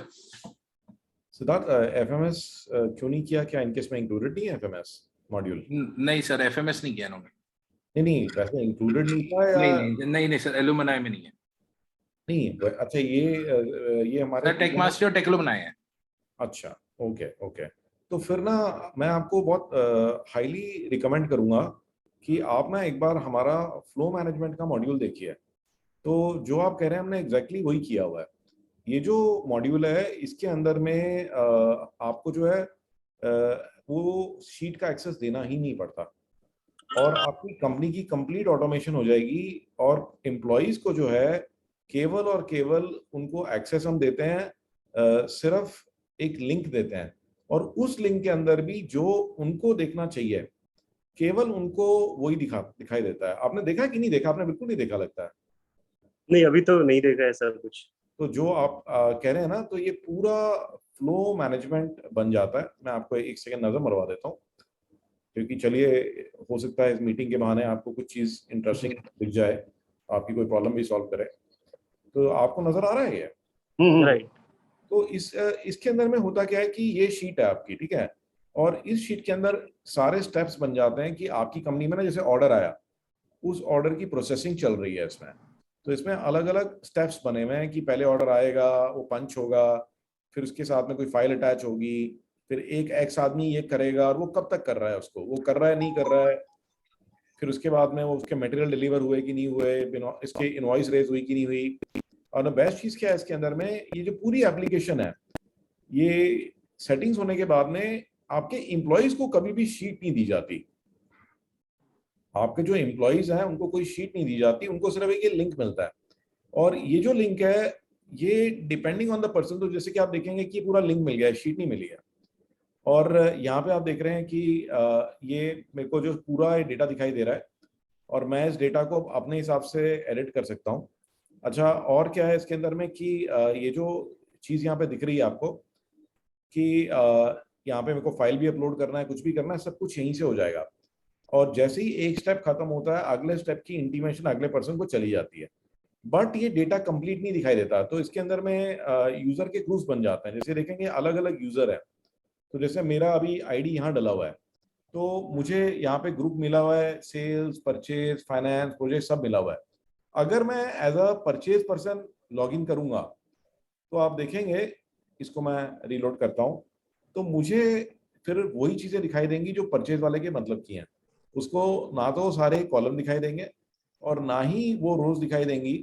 सिद्धार्थ, एफएमएस क्यों नहीं किया? क्या इनकेस में इंक्लूडेड नहीं है एफएमएस मॉड्यूल? नहीं सर, एफएमएस नहीं किया इन्होंने। नहीं वैसे इंक्लूडेड नहीं था या नहीं सर, एलुमनाई में नहीं है। नहीं? अच्छा, ये हमारे सर टेक मास्टर और टेक एलुमनाई है। अच्छा, ओके ओके। तो फिर ना मैं आपको बहुत हाईली रिकमेंड करूंगा कि आप ना एक बार हमारा फ्लो मैनेजमेंट का मॉड्यूल देखिए। तो जो आप कह रहे हैं हमने एग्जैक्टली वही किया हुआ है। ये जो मॉड्यूल है इसके अंदर में आपको जो है वो शीट का एक्सेस देना ही नहीं पड़ता, और आपकी कंपनी की कंप्लीट ऑटोमेशन हो जाएगी। और एम्प्लॉयज को जो है केवल और केवल उनको एक्सेस हम देते हैं, सिर्फ एक लिंक देते हैं, और उस लिंक के अंदर भी जो उनको देखना चाहिए केवल उनको वही दिखाई देता है। आपने देखा कि नहीं देखा? आपने बिल्कुल नहीं देखा लगता है। नहीं, अभी तो नहीं देखा है सर कुछ। तो जो आप कह रहे हैं ना, तो ये पूरा फ्लो मैनेजमेंट बन जाता है। मैं आपको एक सेकंड नजर मरवा देता हूँ, क्योंकि चलिए हो सकता है इस मीटिंग के बहाने आपको कुछ चीज इंटरेस्टिंग दिख जाए, आपकी कोई प्रॉब्लम भी सॉल्व करे। तो आपको नजर आ रहा है ये? राइट। तो इसके अंदर में होता क्या है कि ये शीट है आपकी, ठीक है। और इस शीट के अंदर सारे स्टेप्स बन जाते हैं कि आपकी कंपनी में ना जैसे ऑर्डर आया, उस ऑर्डर की प्रोसेसिंग चल रही है इसमें। तो इसमें अलग अलग स्टेप्स बने हुए हैं कि पहले ऑर्डर आएगा, वो पंच होगा, फिर उसके साथ में कोई फाइल अटैच होगी, फिर एक एक्स आदमी ये करेगा और वो कब तक कर रहा है उसको, वो कर रहा है नहीं कर रहा है, फिर उसके बाद में वो उसके मटेरियल डिलीवर हुए कि नहीं हुए, इसके इनवॉइस रेज हुई कि नहीं हुई। और बेस्ट चीज क्या है इसके अंदर में, ये जो पूरी एप्लीकेशन है, ये सेटिंग्स होने के बाद में आपके एम्प्लॉयज को कभी भी शीट नहीं दी जाती। आपके जो एम्प्लॉयज हैं उनको कोई शीट नहीं दी जाती, उनको सिर्फ एक लिंक मिलता है। और ये जो लिंक है ये डिपेंडिंग ऑन द पर्सन, तो जैसे कि आप देखेंगे कि पूरा लिंक मिल गया है, शीट नहीं मिली है। और यहाँ पे आप देख रहे हैं कि ये मेरे को जो पूरा डेटा दिखाई दे रहा है, और मैं इस डेटा को अपने हिसाब से एडिट कर सकता हूँ। अच्छा, और क्या है इसके अंदर में कि ये जो चीज़ यहाँ पे दिख रही है आपको कि यहाँ पे मेरे को फाइल भी अपलोड करना है, कुछ भी करना है, सब कुछ यहीं से हो जाएगा। और जैसे ही एक स्टेप खत्म होता है, अगले स्टेप की इंटीमेशन अगले पर्सन को चली जाती है। बट ये डेटा कंप्लीट नहीं दिखाई देता। तो इसके अंदर में यूजर के ग्रुप्स बन जाते हैं। जैसे देखेंगे अलग अलग यूजर है, तो जैसे मेरा अभी आईडी यहाँ डला हुआ है, तो मुझे यहाँ पे ग्रुप मिला हुआ है, सेल्स, परचेज, फाइनेंस, प्रोजेक्ट सब मिला हुआ है। अगर मैं as a purchase person log in करूंगा तो आप देखेंगे, इसको मैं रीलोड करता हूँ, तो मुझे फिर वही चीजें दिखाई देंगी जो परचेज वाले के मतलब की हैं। उसको ना तो सारे कॉलम दिखाई देंगे और ना ही वो रोज दिखाई देंगी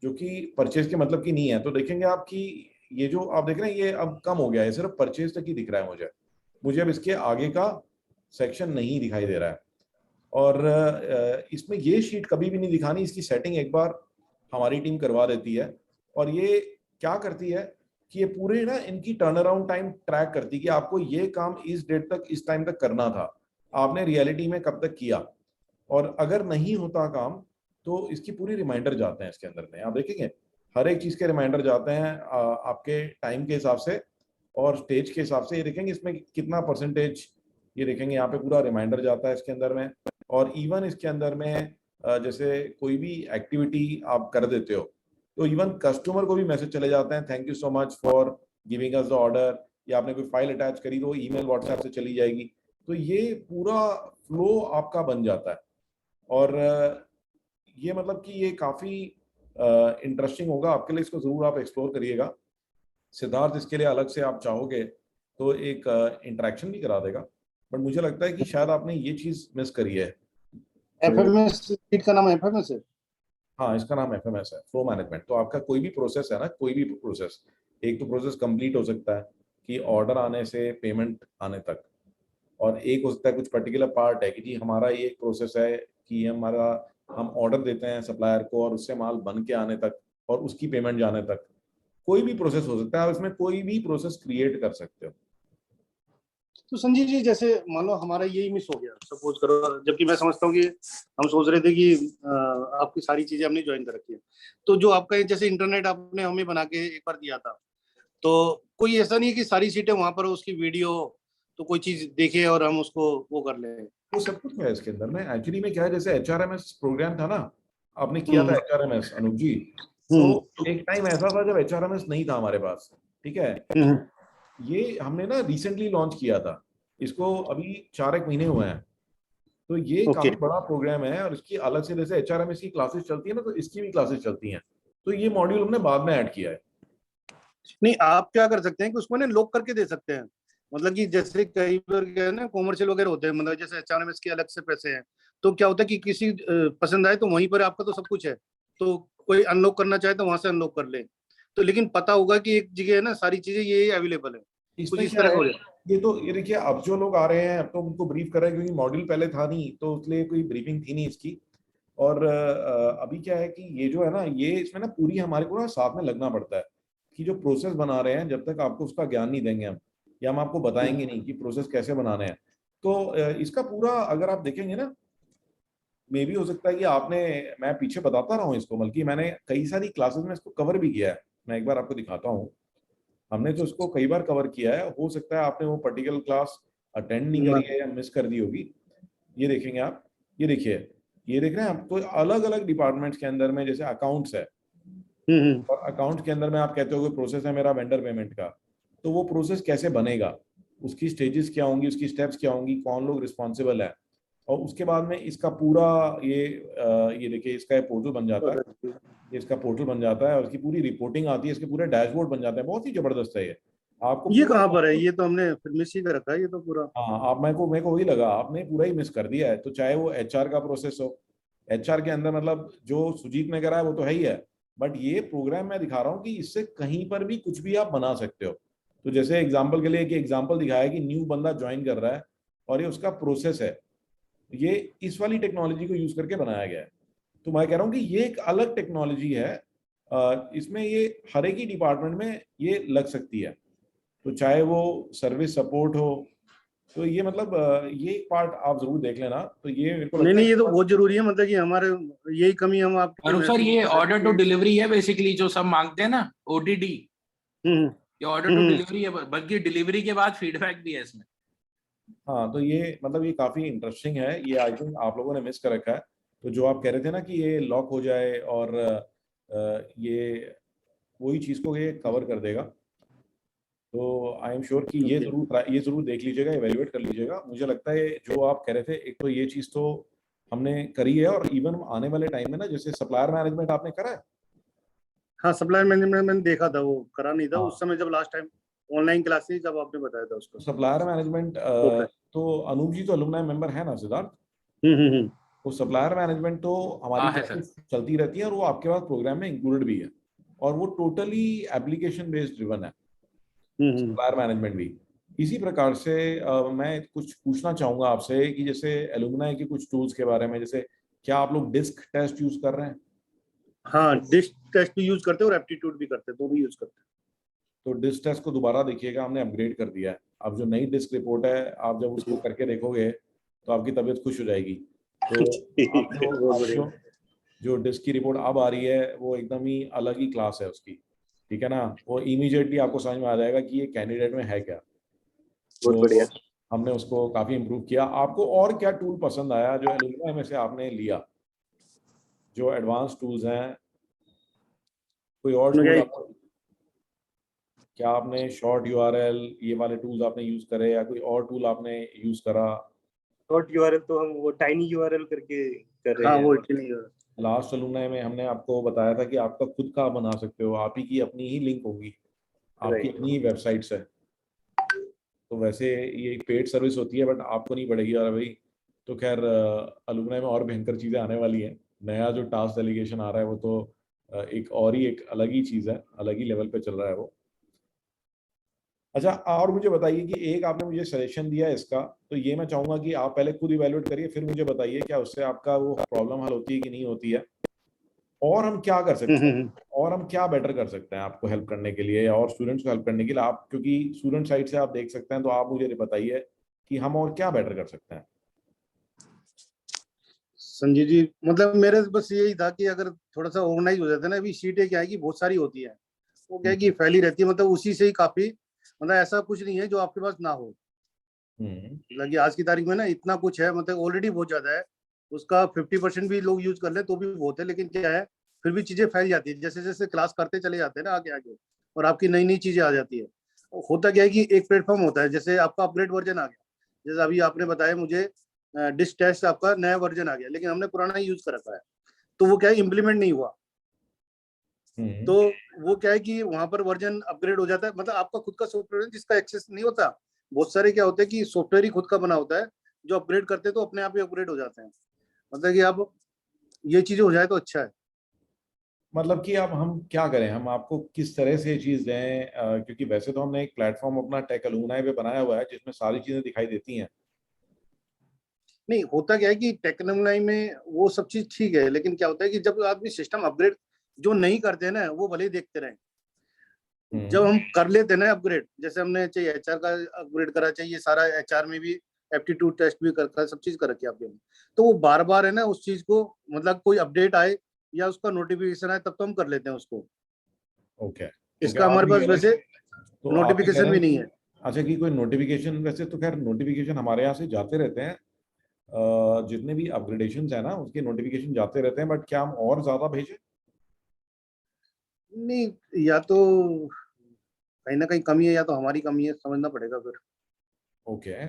जो कि परचेज के मतलब की नहीं है। तो देखेंगे आप कि ये जो आप देख रहे हैं ये अब कम हो गया है, सिर्फ परचेज तक ही दिख रहा है मुझे अब इसके आगे का सेक्शन नहीं दिखाई दे रहा है। और इसमें ये शीट कभी भी नहीं दिखानी, इसकी सेटिंग एक बार हमारी टीम करवा देती है। और ये क्या करती है कि ये पूरे ना इनकी टर्न अराउंड टाइम ट्रैक करती है कि आपको ये काम इस डेट तक, इस टाइम तक करना था, आपने रियलिटी में कब तक किया, और अगर नहीं होता काम तो इसकी पूरी रिमाइंडर जाते हैं इसके अंदर में। आप देखेंगे हर एक चीज के रिमाइंडर जाते हैं आपके टाइम के हिसाब से और स्टेज के हिसाब से। ये देखेंगे इसमें कितना परसेंटेज, ये देखेंगे यहाँ पे पूरा रिमाइंडर जाता है इसके अंदर में। और इवन इसके अंदर में जैसे कोई भी एक्टिविटी आप कर देते हो तो इवन कस्टमर को भी मैसेज चले जाते हैं, thank you so much for giving us the order, या आपने कोई फाइल अटैच करी तो ईमेल व्हाट्सएप से चली जाएगी। तो ये पूरा फ्लो आपका बन जाता है। और ये मतलब कि ये काफी इंटरेस्टिंग होगा आपके लिए, इसको जरूर आप एक्सप्लोर करिएगा। सिद्धार्थ इसके लिए अलग से आप चाहोगे तो एक इंटरेक्शन भी करा देगा, बट मुझे लगता है कि शायद आपने ये चीज मिस करी है। एफएमएस शीट का नाम एफएमएस है? हाँ, इसका नाम एफएमएस है, फ्लो मैनेजमेंट। तो आपका कोई भी प्रोसेस है ना, कोई भी प्रोसेस, एक तो प्रोसेस कंप्लीट हो सकता है कि ऑर्डर आने से पेमेंट आने तक, और एक हो सकता है कुछ पर्टिकुलर पार्ट है कि जी हमारा ये एक प्रोसेस है कि हम ऑर्डर देते हैं सप्लायर को और उससे माल बन के आने तक और उसकी पेमेंट जाने तक। कोई भी प्रोसेस हो सकता है, आप इसमें कोई भी प्रोसेस क्रिएट कर सकते हो। तो संजीव जी, जैसे मान लो हमारा यही मिस हो गया, सपोज करो, जबकि मैं समझता हूँ कि हम सोच रहे थे कि आपकी सारी चीजें हमने ज्वाइन कर रखी है, तो जो आपका जैसे इंटरनेट आपने हमें बना के एक बार दिया था, तो कोई ऐसा नहीं है कि सारी सीटें वहां पर उसकी वीडियो, तो कोई चीज देखे और हम उसको वो कर ले? वो सब कुछ है इसके अंदर में। एक्चुअली में क्या है, जैसे एचआरएमएस प्रोग्राम था ना, आपने किया था एचआरएमएस अनूप जी, तो एक टाइम ऐसा था जब एचआरएमएस नहीं था हमारे पास, ठीक है। ये हमने ना रिसेंटली लॉन्च किया था, इसको अभी 4 महीने हुए हैं। तो ये काफी बड़ा प्रोग्राम है और इसकी अलग से जैसे एचआरएमएस की क्लासेस चलती है ना, तो इसकी भी क्लासेस चलती हैं। तो ये मॉड्यूल हमने बाद में ऐड किया है। नहीं, आप क्या कर सकते हैं कि उसको ना लॉक करके दे सकते हैं, मतलब कि जैसे कई बार क्या है ना, कॉमर्शियल वगैरह होते हैं, मतलब जैसे एचआरएमएस के अलग से पैसे हैं, तो क्या होता है कि किसी पसंद आए तो वहीं पर आपका तो सब कुछ है, तो कोई अनलॉक करना चाहे तो वहां से अनलॉक कर ले, तो लेकिन पता होगा कि एक जगह है ना सारी चीजें ये अवेलेबल है, कुछ इसमें इस क्या तरह है, का हो जाए। ये देखिए अब जो लोग आ रहे हैं अब तो उनको ब्रीफ कर रहे हैं, क्योंकि मॉड्यूल पहले था नहीं तो इसलिए कोई ब्रीफिंग थी नहीं इसकी। और अभी क्या है कि ये जो है ना, ये इसमें ना पूरी हमारे को ना साथ में लगना पड़ता है कि जो प्रोसेस बना रहे हैं जब तक आपको उसका ज्ञान नहीं देंगे हम, या हम आपको बताएंगे नहीं कि प्रोसेस कैसे बनाने हैं, तो इसका पूरा अगर आप देखेंगे ना, मे भी हो सकता है कि मैं पीछे बताता रहा हूँ इसको, बल्कि मैंने कई सारी क्लासेस में इसको कवर भी किया है। मैं एक बार आपको दिखाता हूँ, हमने तो इसको कई बार कवर किया है। हो सकता है आपने वो पर्टिकुलर क्लास अटेंड नहीं करी है या मिस कर दी होगी। ये देखेंगे आप, ये देखिए, ये देख रहे हैं आप, तो अलग अलग डिपार्टमेंट्स के अंदर में जैसे अकाउंट्स है, और अकाउंट के अंदर में आप कहते हो कि प्रोसेस है मेरा वेंडर पेमेंट का, तो वो प्रोसेस कैसे बनेगा, उसकी स्टेजेस क्या होंगी, उसकी स्टेप्स क्या होंगी, कौन लोग रिस्पॉन्सिबल है, और उसके बाद में इसका पूरा ये देखिए इसका पोर्टल बन जाता है, इसका पोर्टल बन जाता है और इसकी पूरी रिपोर्टिंग आती है, इसके पूरे डैशबोर्ड बन जाते हैं। बहुत ही जबरदस्त है ये। आपको ये कहाँ पर है? ये तो हमने फिर मिस ही कर रखा है ये तो पूरा। हाँ, आप मेरे को वही लगा आपने पूरा ही मिस कर दिया है। तो चाहे वो एचआर का प्रोसेस हो, एचआर के अंदर मतलब जो सुजीत ने करा है वो तो है ही है, बट ये प्रोग्राम मैं दिखा रहा हूँ कि इससे कहीं पर भी कुछ भी आप बना सकते हो। तो जैसे एग्जाम्पल के लिए एक एग्जाम्पल दिखाया है कि न्यू बंदा ज्वाइन कर रहा है और ये उसका प्रोसेस है, ये इस वाली टेक्नोलॉजी को यूज करके बनाया गया है। तो मैं कह रहा हूँ कि ये एक अलग टेक्नोलॉजी है, इसमें ये हर एक ही डिपार्टमेंट में ये लग सकती है। तो चाहे वो सर्विस सपोर्ट हो, तो ये मतलब ये एक पार्ट आप जरूर देख लेना। तो ये मेरे को लगता नहीं, है ये तो बहुत जरूरी है, मतलब कि हमारे यही कमी हम आपके अरुण सर, ये ऑर्डर टू डिलीवरी है बेसिकली जो सब मांगते हैं ना, ओडीडी, ये ऑर्डर टू डिलीवरी है, बल्कि डिलीवरी के बाद फीडबैक भी है इसमें। हाँ, तो ये मतलब ये काफी इंटरेस्टिंग है, ये आई थिंक आप लोगों ने मिस कर रखा है। तो जो आप कह रहे थे ना कि ये लॉक हो जाए और ये वही चीज़ को ये कवर कर देगा। तो आई एम श्योर कि ये जरूर देख लीजिएगा, एवेल्युएट कर लीजिएगा। मुझे लगता है जो आप कह रहे थे, एक तो ये चीज़ तो हमने करी है, और इवन आने वाले टाइम में ना, जैसे सप्लायर मैनेजमेंट आपने करा है? हाँ, सप्लायर मैनेजमेंट मैंने देखा था, वो करा नहीं था हाँ। उस समय जब लास्ट टाइम ऑनलाइन क्लासेस जब आपने बताया था उसको। सप्लायर मैनेजमेंट तो अनूप जी तो अलुमनाई मेंबर है ना सिद्धार्थ? हम्म। वो सप्लायर मैनेजमेंट तो हमारी हाँ, है सर। क्लासेस चलती रहती है, और वो आपके पास प्रोग्राम में इंक्लूडेड भी है, और वो टोटली एप्लीकेशन बेस्ड ड्रिवन है सप्लायर मैनेजमेंट भी। इसी प्रकार से मैं कुछ पूछना चाहूंगा आपसे कि जैसे एलुमनाई के कुछ टूल्स के बारे में, जैसे क्या आप लोग डिस्क टेस्ट यूज कर रहे हैं? हाँ, डिस्क टेस्ट भी यूज करते हैं और एप्टीट्यूड भी करते हैं, दोनों यूज करते हैं। तो डिस्क टेस्ट को दोबारा देखिएगा, हमने अपग्रेड कर दिया है। अब जो नई डिस्क रिपोर्ट है, आप जब उसको करके देखोगे तो आपकी तबीयत खुश हो जाएगी। तो आप जो डिस्क की रिपोर्ट अब आ रही है, वो एकदम ही अलग ही क्लास है उसकी, ठीक है ना? वो इमीडिएटली आपको समझ में आ जाएगा कि ये कैंडिडेट में है क्या। बहुत बढ़िया। हमने उसको काफी इम्प्रूव किया। आपको और क्या टूल पसंद आया जो एलुमनाई में से आपने लिया, जो एडवांस टूल्स हैं? कोई और टूल आपको, क्या आपने शॉर्ट यूआरएल ये वाले टूल्स आपने यूज करे, या कोई और टूल आपने यूज करा? शॉर्ट यूआरएल तो हम वो टाइनी यूआरएल करके कर रहे हाँ, हैं। वो इतनी लास्ट एलुमनाई में हमने आपको बताया था कि आपका खुद का बना सकते हो, आप ही की अपनी ही लिंक होगी, आपकी अपनी ही वेबसाइट्स है। तो वैसे ये एक पेड सर्विस होती है, बट आपको नहीं पड़ेगी यार भाई। तो खैर एलुमनाई में और भयंकर चीज़ें आने वाली हैं। नया जो टास्क डेलीगेशन आ रहा है वो तो एक अलग ही चीज़ है, अलग ही लेवल पे चल रहा है वो। अच्छा, और मुझे बताइए कि एक आपने मुझे सजेशन दिया है इसका, तो ये मैं चाहूंगा कि आप पहले खुद इवेलुएट करिए, फिर मुझे बताइए क्या उससे आपका वो प्रॉब्लम हल होती है कि नहीं होती है, और हम क्या कर सकते हैं, और हम क्या बेटर कर सकते हैं आपको हेल्प करने के लिए, और स्टूडेंट्स को हेल्प करने के लिए। आप क्योंकि स्टूडेंट साइड से आप देख सकते हैं, तो आप मुझे बताइए कि हम और क्या बेटर कर सकते हैं। संजीव जी, मतलब मेरे बस यही था कि अगर थोड़ा सा ऑर्गेनाइज हो जाता है ना, अभी सीटें क्या है कि बहुत सारी होती है, वो क्या है कि फैली रहती है, मतलब उसी से ही काफी, मतलब ऐसा कुछ नहीं है जो आपके पास ना हो। मतलब कि आज की तारीख में ना इतना कुछ है, मतलब ऑलरेडी बहुत ज्यादा है, उसका 50% भी लोग यूज कर ले तो भी बहुत है, लेकिन क्या है फिर भी चीजें फैल जाती है, जैसे जैसे क्लास करते चले जाते हैं ना आगे आगे, और आपकी नई नई चीजें आ जाती है। होता क्या है कि एक प्लेटफॉर्म होता है, जैसे आपका अपग्रेड वर्जन आ गया, जैसे अभी आपने बताया मुझे डिस्क टेस्ट आपका नया वर्जन आ गया, लेकिन हमने पुराना ही यूज कर रखा है, तो वो क्या है इम्प्लीमेंट नहीं हुआ, तो वो क्या है कि वहां पर वर्जन अपग्रेड हो जाता है, मतलब आपका खुद का सॉफ्टवेयर जिसका एक्सेस नहीं होता। बहुत सारे क्या होते हैं कि सॉफ्टवेयर ही खुद का बना होता है, जो अपग्रेड करते हैं तो अपने आप ही अपग्रेड हो जाते हैं, मतलब कि अब ये चीजें हो जाए तो अच्छा है। मतलब कि अब हम क्या करें, हम आपको किस तरह से चीज दें? क्योंकि वैसे तो हमने एक प्लेटफॉर्म अपना टेक एलुमनाई पे बनाया हुआ है, जिसमें सारी चीजें दिखाई देती हैं। नहीं, होता क्या है कि टेक्नोलॉजी में वो सब चीज ठीक है, लेकिन क्या होता है कि जब आदमी सिस्टम अपग्रेड जो नहीं करते हैं ना, वो भले ही देखते रहे, जब हम कर लेते हैं ना अपग्रेड, जैसे हमने चाहिए एचआर का अपग्रेड करा, चाहिए सारा एचआर में भी एप्टीट्यूड टेस्ट भी कर सब चीज कर रखी है आपने, तो वो बार बार है ना उस चीज को, मतलब कोई अपडेट आए या उसका नोटिफिकेशन आए तब तो हम कर लेते हैं उसको। ओके, इसका हमारे पास वैसे तो आप ये कह नोटिफिकेशन रहे भी हैं नहीं कि है। अच्छा, कि कोई नोटिफिकेशन, वैसे तो खैर नोटिफिकेशन हमारे यहाँ से जाते रहते हैं, जितने भी अपग्रेडेशन है ना उसके नोटिफिकेशन जाते रहते हैं, बट क्या हम और ज्यादा भेजें? नहीं, या तो कहीं ना कहीं कमी है, या तो हमारी कमी है, समझना पड़ेगा फिर। ओके,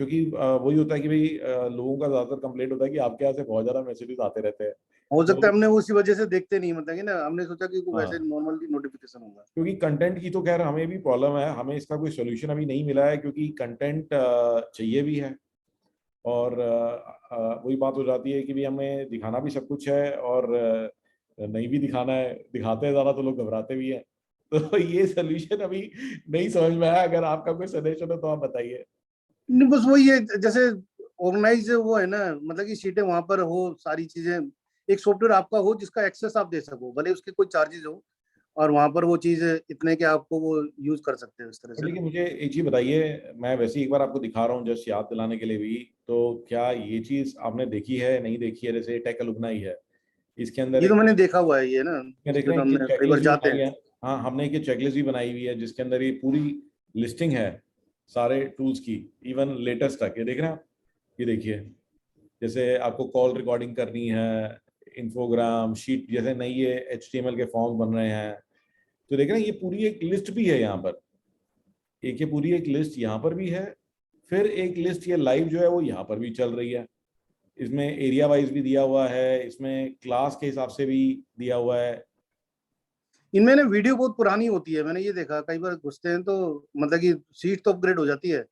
क्योंकि वही होता है कि भाई लोगों का ज्यादातर कंप्लेंट होता है कि आपके यहाँ से बहुत ज्यादा मैसेजेस आते रहते हैं। हो सकता है तो हमने उसी वजह से देखते नहीं, मतलब कि ना हमने सोचा कि वैसे हाँ, नॉर्मली नोटिफिकेशन होगा। क्योंकि कंटेंट की तो खैर हमें भी प्रॉब्लम है, हमें इसका कोई सोल्यूशन अभी नहीं मिला है, क्योंकि कंटेंट चाहिए भी है, और वही बात हो जाती है कि भी हमें दिखाना भी सब कुछ है, और नहीं भी दिखाना है, दिखाते हैं ज़्यादा तो लोग घबराते भी हैं। तो ये सोल्यूशन अभी नहीं समझ में आया, अगर आपका कोई सजेशन हो तो आप बताइए। नहीं, बस वही है, जैसे ऑर्गेनाइज वो है ना, मतलब कि सीटें वहां पर हो, सारी चीजें, एक सॉफ्टवेयर आपका हो जिसका एक्सेस आप दे सको, भले उसके कोई चार्जेस हो, और वहां पर वो चीज इतने के आपको वो यूज कर सकते हैं इस तरह और से लेकिन ना। मुझे एक चीज बताइए, मैं वैसे ही एक बार आपको दिखा रहा हूँ जस्ट याद दिलाने के लिए भी, तो क्या ये चीज आपने देखी है नहीं देखी है? जैसे टेक अलुमनाई है, इसके अंदर ये तो एक, मैंने देखा हुआ है ये ना, मैं इस देख पे रहे तो हैं कि हमने कई बार चेकलिस्ट भी जाते बनाई हैं। है। हाँ, हमने एक चेकलिस्ट भी बनाई हुई है, जिसके अंदर ये पूरी लिस्टिंग है सारे टूल्स की, इवन लेटेस्ट तक। ये देख रहे हैं आप, ये देखिए, जैसे आपको कॉल रिकॉर्डिंग करनी है, इंफोग्राम शीट, जैसे नई ये HTML के फॉर्म बन रहे हैं, तो देख रहे हैं ये पूरी एक लिस्ट भी है यहाँ पर, एक ये पूरी एक लिस्ट यहाँ पर भी है, फिर एक लिस्ट ये लाइव जो है वो यहाँ पर भी चल रही है, इसमें एरिया वाइज भी दिया हुआ है, इसमें क्लास के हिसाब से भी दिया हुआ है। इनमें ना वीडियो बहुत पुरानी होती है, मैंने ये देखा कई बार घुसते हैं तो मतलब कि सीट तो अपग्रेड हो जाती है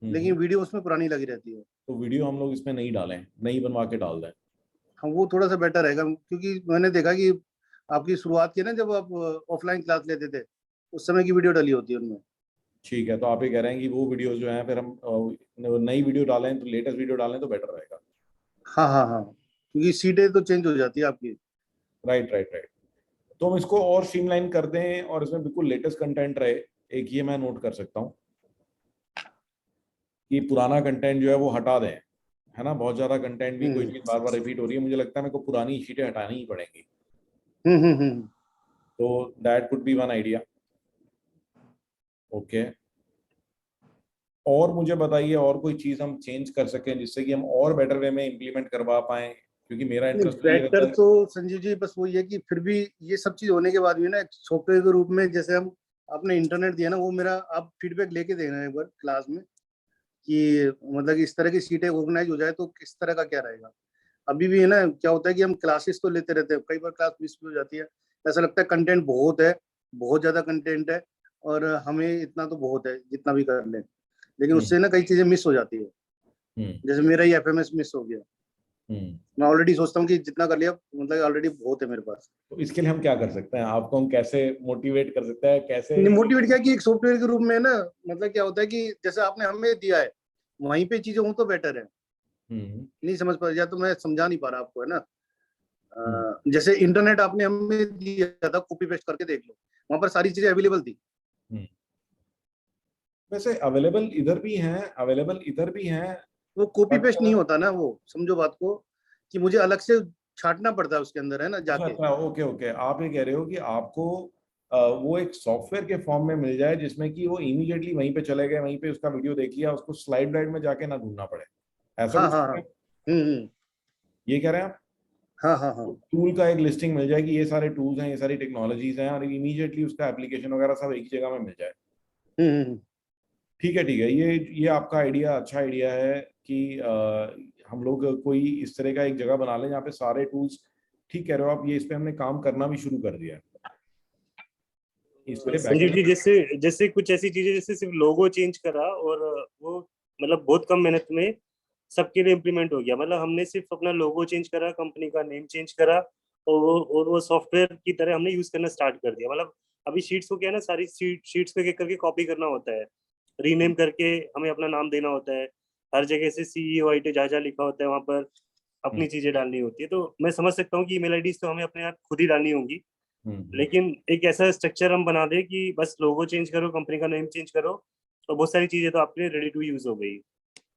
लेकिन वीडियो उसमें पुरानी लगी रहती है। तो वीडियो हम लोग इसमें नहीं डालें, नहीं बनवा के डाल दें। हाँ वो थोड़ा सा बेटर रहेगा, क्योंकि मैंने देखा कि आपकी शुरुआत की ना जब आप ऑफलाइन क्लास लेते थे उस समय की वीडियो डली होती है उनमें। ठीक है, तो आप ये कह रहे हैं कि वो वीडियोस जो हैं फिर हम नई वीडियो डालें, तो लेटेस्ट वीडियो डालें तो बेटर रहेगा। हाँ हाँ हाँ, क्योंकि सीटें तो चेंज हो जाती है आपकी। Right right right. तो हम इसको और स्ट्रीमलाइन कर दें और इसमें बिल्कुल लेटेस्ट कंटेंट रहे। एक ये मैं नोट कर सकता हूँ कि पुराना कंटेंट जो है वो हटा दें, है ना, बहुत ज्यादा कंटेंट भी कोई चीज बार बार रिपीट हो रही है, मुझे लगता है मेरे को पुरानी शीटें हटानी ही पड़ेंगी। तो that could be one idea. Okay, और मुझे बताइए और कोई चीज हम चेंज कर सकें जिससे कि हम और बेटर वे में इम्प्लीमेंट करवा पाए, क्योंकि मेरा इंटरेस्ट तो ये रहता बेटर है। तो संजीव जी बस वही है कि फिर भी ये सब चीज होने के बाद भी ना एक सॉफ्टवेयर के रूप में जैसे हम आपने इंटरनेट दिया ना, वो मेरा आप फीडबैक लेके देना एक बार क्लास में कि मतलब कि इस तरह की सीटें ऑर्गेनाइज हो जाए तो किस तरह का क्या रहेगा। अभी भी है ना क्या होता है कि हम क्लासेस तो लेते रहते हैं, कई बार क्लास मिस भी हो जाती है, ऐसा लगता है कंटेंट बहुत है, बहुत ज्यादा कंटेंट है और हमें इतना तो बहुत है जितना भी कर लें, लेकिन उससे ना कई चीजें मिस हो जाती है। जैसे मेरा ही FMS मिस हो गया, मैं ऑलरेडी सोचता हूँ कि जितना कर लिया मतलब ऑलरेडी बहुत है मेरे पास। तो इसके लिए हम क्या कर सकते हैं, आपको हम कैसे मोटिवेट कर सकते हैं, कैसे? मोटिवेट क्या कि एक सॉफ्टवेयर के रूप में ना मतलब क्या होता है कि जैसे आपने हमें दिया है वहीं पे चीजें हो तो बेटर है। नहीं समझ पा या तो मैं समझा नहीं पा रहा आपको, है ना। जैसे इंटरनेट आपने हमें दिया था, कॉपी पेस्ट करके देख लो, वहां पर सारी चीजें अवेलेबल थी। वैसे अवेलेबल इधर भी हैं, अवेलेबल इधर भी हैं, वो कॉपी बट पेस्ट नहीं होता ना, वो समझो बात को कि मुझे अलग से छाटना पड़ता है उसके अंदर, है ना, अच्छा जाके। अच्छा, ओके ओके, आप ये कह रहे हो कि आपको वो एक सॉफ्टवेयर के फॉर्म में मिल जाए जिसमें कि वो इमीडिएटली वहीं पे चले गए, वहीं पे उसका वीडियो देख लिया, उसको स्लाइड में जाके ना ढूंढना पड़े, ऐसा हाँ कुछ हाँ कह हाँ। रहे हैं? हम्म। ये कह रहे हैं आप? हाँ हाँ हाँ। टूल का एक लिस्टिंग मिल जाए कि ये सारे टूल्स हैं, ये सारी टेक्नोलॉजीज हैं, और इमीडिएटली उसका एप्लीकेशन वगैरह सब एक ही जगह में मिल जाए। हम्म। ठीक है, ये आपका आइडिया अच्छा आइडिया है कि हम लोग कोई इस तरह का एक जगह बना लें जहाँ पे सारे टूल्स, ठीक कह रहे हो आप, ये इस पे हमने काम करना भी शुरू कर दिया है। इस पे संजीव जी जैसे जैसे कुछ ऐसी चीजें जैसे सिर्फ लोगो चेंज करा और वो मतलब बहुत कम मेहनत में सबके लिए इम्प्लीमेंट हो गया। मतलब हमने सिर्फ अपना लोगो चेंज करा, कंपनी का नेम चेंज करा और वो सॉफ्टवेयर की तरह हमने यूज करना स्टार्ट कर दिया। मतलब अभी शीट्स को क्या है ना, सारी शीट्स पे एक करके कॉपी करना होता है, रीनेम करके हमें अपना नाम देना होता है, हर जगह से CEO IT जहाँ जहाँ लिखा होता है वहां पर अपनी चीजें डालनी होती है। तो मैं समझ सकता हूँ कि ईमेल आईडीज तो हमें अपने आप खुद ही डालनी होंगी, लेकिन एक ऐसा स्ट्रक्चर हम बना दे कि बस लोगो चेंज करो, कंपनी का नेम चेंज करो, तो बहुत सारी चीजें तो आपके रेडी टू यूज हो गई।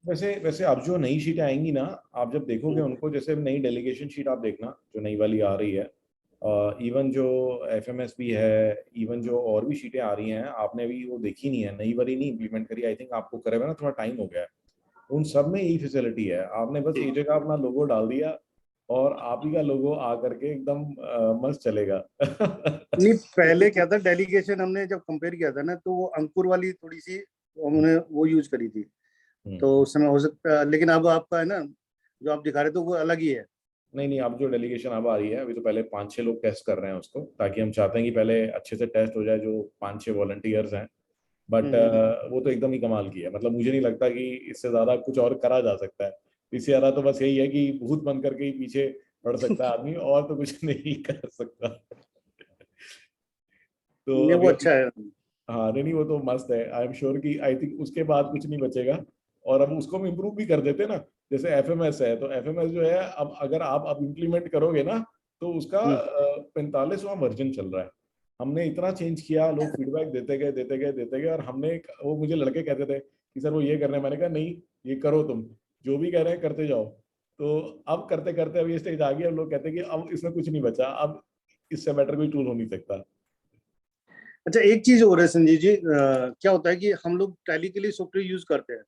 वैसे वैसे अब जो नई शीटें आएंगी ना, आप जब देखोगे उनको, जैसे नई डेलीगेशन शीट आप देखना जो नई वाली आ रही है, इवन जो FMS भी है, इवन जो और भी शीटें आ रही हैं, आपने भी वो देखी नहीं है, नई वाली नहीं इम्प्लीमेंट करी, आई थिंक आपको करे हुए ना थोड़ा टाइम हो गया है। उन सब में यही फैसिलिटी है, आपने बस एक जगह अपना लोगो डाल दिया और आप ही का लोगो आ करके एकदम मस्त चलेगा। नहीं पहले क्या था, डेलीगेशन हमने जब कंपेयर किया था ना तो वो अंकुर वाली थोड़ी सी हमने वो यूज करी थी, तो उस समय हो सकता है, लेकिन अब आपका है ना जो आप दिखा रहे थे वो अलग ही है। नहीं नहीं, अब जो डेलीगेशन अब आ रही है, अभी तो पहले 5-6 लोग टेस्ट कर रहे हैं उसको, ताकि हम चाहते हैं कि पहले अच्छे से टेस्ट हो जाए जो 5-6 वॉलंटियर्स हैं, बट वो तो एकदम ही कमाल की है, मतलब मुझे नहीं लगता कि इससे ज्यादा कुछ और करा जा सकता है। इससे ज्यादा तो बस यही है कि भूत बन करके ही पीछे पड़ सकता है आदमी, और तो कुछ नहीं कर सकता। तो ये वो अभी अच्छा है। हाँ नहीं नहीं, वो तो मस्त है, आई एम श्योर कि आई थिंक उसके बाद कुछ नहीं बचेगा। और अब उसको हम इम्प्रूव भी कर देते ना, जैसे FMS है, तो FMS जो है अब अगर आप अब इम्प्लीमेंट करोगे ना, तो उसका 45वां वर्जन चल रहा है। हमने इतना चेंज किया, लोग फीडबैक देते गए, और हमने वो मुझे लड़के कहते थे कि सर वो ये कर रहे हैं, मैंने कहा नहीं, ये करो, तुम जो भी कह रहे हैं करते जाओ। तो अब करते करते अब ये स्टेज आ गई, अब लोग कहते हैं कि अब इसमें कुछ नहीं बचा, अब इससे बेटर कोई टूल हो नहीं सकता। अच्छा एक चीज और है संजीव जी, क्या होता है कि हम लोग टैली के लिए सॉफ्टवेयर यूज करते हैं,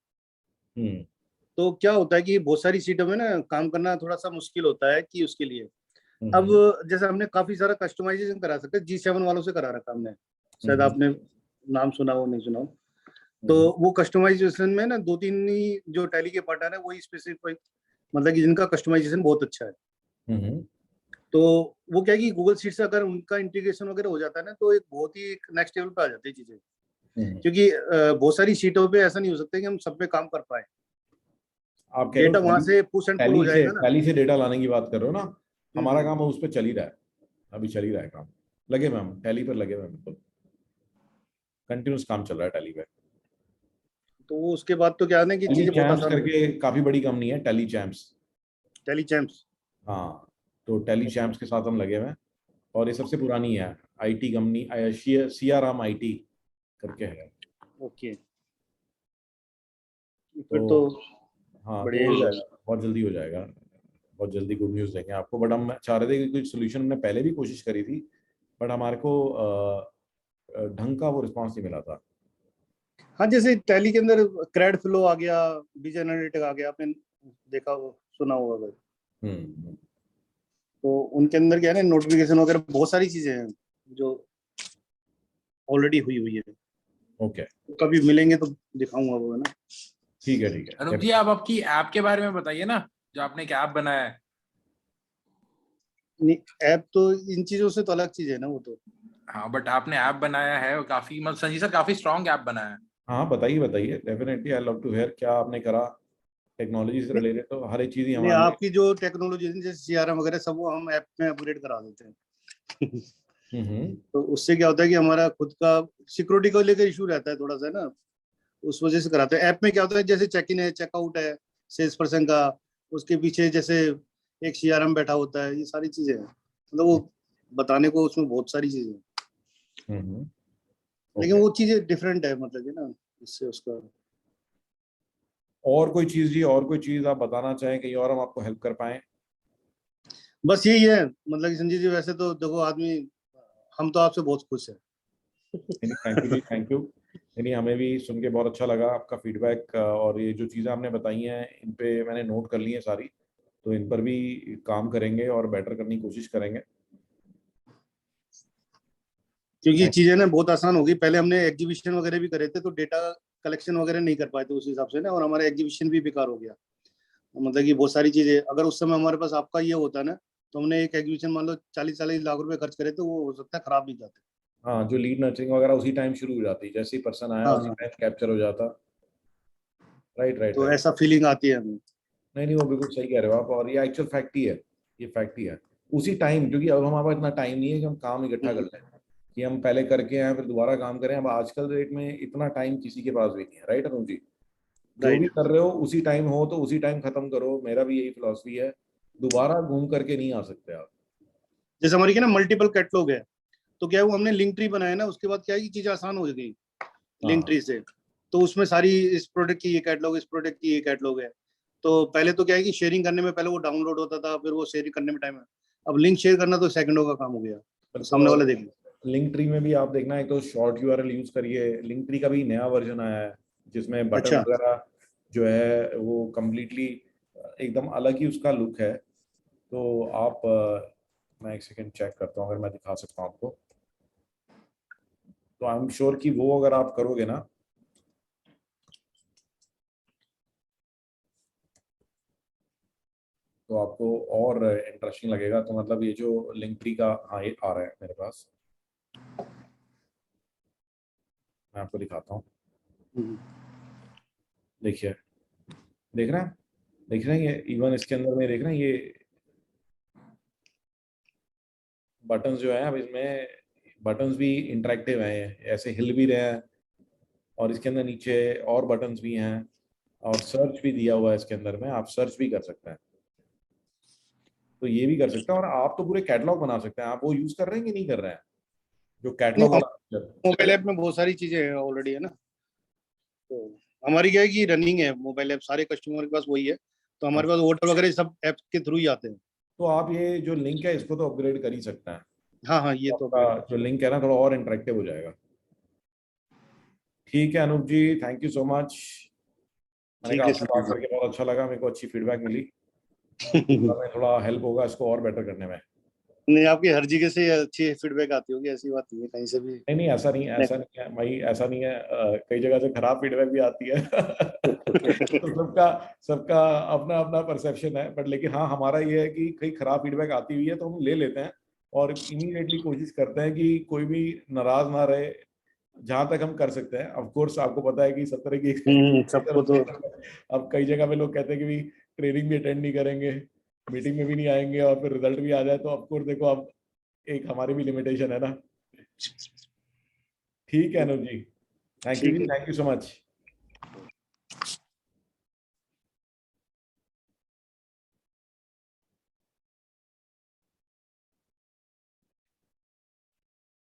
तो क्या होता है कि बहुत सारी सीटों में ना काम करना थोड़ा सा मुश्किल होता है कि उसके लिए अब जैसे हमने काफी सारा कस्टमाइजेशन करा सकते हैं, G7 वालों से करा रखा हमने, शायद आपने नाम सुना हो नहीं सुना हो। तो वो कस्टमाइजेशन में ना 2-3 ही जो टैली के पार्टनर है वही स्पेसिफिक, मतलब कि जिनका कस्टमाइजेशन बहुत अच्छा है। तो वो क्या है कि गूगल शीट से अगर उनका इंटीग्रेशन वगैरह हो जाता है ना, तो एक बहुत ही एक नेक्स्ट लेवल पे आ जाती है चीजें। क्योंकि बहुत सारी शीटों पे ऐसा नहीं हो सकता कि हम सब पे काम कर पाए। आप कह रहे डेटा हो वहां से पुश एंड पुल हो जाएगा ना। टैली से डेटा लाने की बात कर रहे हो ना? हमारा काम उस पर चल ही रहा है, अभी चल ही रहा है काम। लगे मैम, टैली पर लगे मैम, बिल्कुल कंटिन्यूस काम चल रहा है टैली पे। तो वो उसके बाद तो क्या है ना कि टैली चीजें बहुत चैम्प्स आसान हो करके काफी बड़ी कंपनी है, टैली चैम्प्स। Tally champs. हाँ, तो टैली चैम्प्स के साथ हम लगे हुए हैं, और ये सबसे पुरानी है आईटी कंपनी, सीआरएम आईटी करके है। ओके, फिर तो हाँ, तो बढ़िया हो ही है। जाएगा, बहुत जल्दी हो जाएगा, बहुत जल्दी गुड न्यूज़ देंगे आपको। बट हम चाह रहे थे कि कुछ सोल्यूशन हमने पहले भी कोशिश करी थी, बट हमारे को ढंग का वो रिस्पांस नहीं मिला था। हाँ, जैसे टैली के अंदर क्रेड फ्लो आ गया, विजन एनालिटिक आ गया, आपने देखा हो सुना होगा अगर। तो उनके अंदर क्या है ना, नोटिफिकेशन वगैरह बहुत सारी चीजें हैं जो ऑलरेडी हुई है। ओके, कभी मिलेंगे तो दिखाऊंगा वो, है ना। ठीक है, ठीक है। अनूप जी, आप आपकी ऐप के बारे में बताइए ना, जो आपने एक ऐप बनाया है। नहीं, ऐप तो इन चीजों से तो अलग चीज है ना वो तो। हाँ, बट आपने ऐप बनाया है, और काफी मतलब संजीव सर काफी स्ट्रॉन्ग ऐप बनाया है। हाँ, बताइए बताइए, definitely I love to hear क्या आपने करा टेक्नोलॉजी से रिलेटेड। तो हर एक चीज ही नहीं, हमारे आपकी जो टेक्नोलॉजी है जैसे सीआरएम वगैरह सब वो हम ऐप में अपग्रेड करा देते हैं। तो उससे क्या होता है कि हमारा खुद का सिक्योरिटी को लेकर इशू रहता है थोड़ा सा ना, उस वजह से कराते हैं। ऐप में क्या होता है, जैसे चेक इन है, चेकआउट है सेल्स पर्सन का, उसके पीछे जैसे एक सीआरएम बैठा होता है, ये सारी चीजें हैं, मतलब वो बताने को उसमें बहुत सारी चीजें हैं। लेकिन वो चीजें डिफरेंट है, मतलब कि ना, इससे उसका। और कोई चीज जी, और कोई चीज आप बताना चाहें कहीं और हम आपको हेल्प कर पाए? बस यही है, मतलब कि संजीव जी वैसे तो देखो आदमी, हम तो आपसे बहुत खुश है। थैंक यू जी, थैंक यू। नहीं, हमें भी सुन के बहुत अच्छा लगा आपका फीडबैक, और ये जो चीज़ें आपने बताई हैं इन पे मैंने नोट कर ली है सारी, तो इन पर भी काम करेंगे और बेटर करने की कोशिश करेंगे। क्योंकि चीजें ना बहुत आसान हो गई। पहले हमने एग्जीबिशन वगैरह भी करे थे तो डेटा कलेक्शन वगैरह नहीं कर पाए थे उस हिसाब से ना, और हमारा एग्जीबिशन भी बेकार हो गया। मतलब कि बहुत सारी चीजें, अगर उस समय हमारे पास आपका ये होता ना, तो हमने एक एग्जीबिशन मान लो 40-40 लाख रुपए खर्च करे तो वो हो सकता है खराब भी जाते। हाँ, जो लीड नर्चरिंग वगैरह उसी टाइम शुरू हो जाती, जैसे ही पर्सन आया हाँ उसी हाँ, टाइम कैप्चर हो जाता। राइट, राइट, तो राइट। ऐसा फीलिंग आती है हमें। नहीं नहीं, वो बिल्कुल सही कह रहे हो आप, और ये एक्चुअल फैक्ट ही है, ये फैक्ट ही है। उसी टाइम, क्योंकि अब हमारे पास इतना टाइम नहीं है कि हम काम इकट्ठा कर लें, कि हम पहले करके आए फिर दोबारा काम करें। अब आजकल डेट में इतना टाइम किसी के पास भी नहीं है, राइट अरुण जी? जो भी राइट, कर रहे हो उसी टाइम हो तो उसी टाइम खत्म करो, मेरा भी यही फिलॉसफी है। दोबारा घूम करके नहीं आ सकते आप। जैसे हमारी क्या ना मल्टीपल कैटलॉग है, तो क्या है वो हमने लिंक ट्री बनाया ना, उसके बाद क्या है कि चीजें आसान हो गई लिंक हाँ, ट्री से। तो उसमें सारी इस प्रोडक्ट की ये कैटलॉग, इस प्रोडक्ट की ये कैटलॉग है। तो पहले तो क्या है कि शेयरिंग करने में पहले वो डाउनलोड होता था, फिर वो शेयरिंग करने में टाइम है। अब लिंक शेयर करना तो सेकंडों का काम हो गया, तो बिल्कुल। सामने वाला और देख लो। लिंक ट्री में भी आप देखना, एक तो शॉर्ट यूआरएल यूज करिए। लिंक ट्री का भी नया वर्जन आया है जिसमें बटन अच्छा, वगैरह जो है वो कम्प्लीटली एकदम अलग ही उसका लुक है। तो आप मैं एक सेकंड चेक करता हूँ, अगर मैं दिखा सकता हूँ आपको, तो आई एम श्योर कि वो अगर आप करोगे ना, तो आपको और इंटरेस्टिंग लगेगा। तो मतलब ये जो लिंक ट्री का, हाँ ये आ रहा है मेरे पास, मैं आपको दिखाता हूँ। देखिए, देख रहे हैं, देख रहे हैं ये इवन इसके अंदर में देख रहे हैं ये बटन्स जो है, अब इसमें बटन्स भी इंटरेक्टिव हैं, ऐसे हिल भी रहे हैं, और इसके अंदर नीचे और बटन्स भी हैं, और सर्च भी दिया हुआ है इसके अंदर में, आप सर्च भी कर सकते हैं। तो ये भी कर सकते हैं, और आप तो पूरे कैटलॉग बना सकते हैं। आप वो यूज कर रहे हैं कि नहीं कर रहे हैं, जो कैटलॉग वाला feature? मोबाइल ऐप में बहुत सारी चीजें हैं ऑलरेडी, है ना। तो हमारी क्या है कि रनिंग है मोबाइल ऐप, सारे कस्टमर के पास वही है, तो हमारे पास ऑर्डर वगैरह सब ऐप के थ्रू ही आते हैं। तो आप ये जो लिंक है इसको तो अपग्रेड कर ही सकते हैं। हाँ हाँ, ये तो तो आपका अपडेट कर जो सकते लिंक है ना थोड़ा और इंटरेक्टिव हो जाएगा। ठीक है अनूप जी, थैंक यू सो मच। हैं। मैंने ठीक कहा है आपसे बात संजीव करके बहुत अच्छा लगा, मेरे को अच्छी फीडबैक मिली, जी। हमें थोड़ा हेल्प होगा इसको और बेटर करने में। नहीं, आपकी हर जगह से अच्छी फीडबैक आती होगी, ऐसी बात नहीं है कहीं से भी। नहीं ऐसा नहीं है भाई, ऐसा नहीं है। कई जगह से खराब फीडबैक भी आती है। तो सबका सबका अपना अपना परसेप्शन है, बट लेकिन हाँ हमारा ये है कि कहीं खराब फीडबैक आती हुई है तो हम ले लेते हैं और इमीडिएटली कोशिश करते हैं कि कोई भी नाराज ना रहे, जहां तक हम कर सकते हैं। ऑफ कोर्स आपको पता है कि सब तरह की सबको तो अब कई जगह पे लोग कहते हैं कि भी ट्रेनिंग भी अटेंड नहीं करेंगे, मीटिंग में भी नहीं आएंगे और फिर रिजल्ट भी आ जाए, तो ऑफ कोर्स देखो अब एक हमारी भी लिमिटेशन है ना। ठीक है अनुज जी, थैंक यू ठीक है। Thank you so much.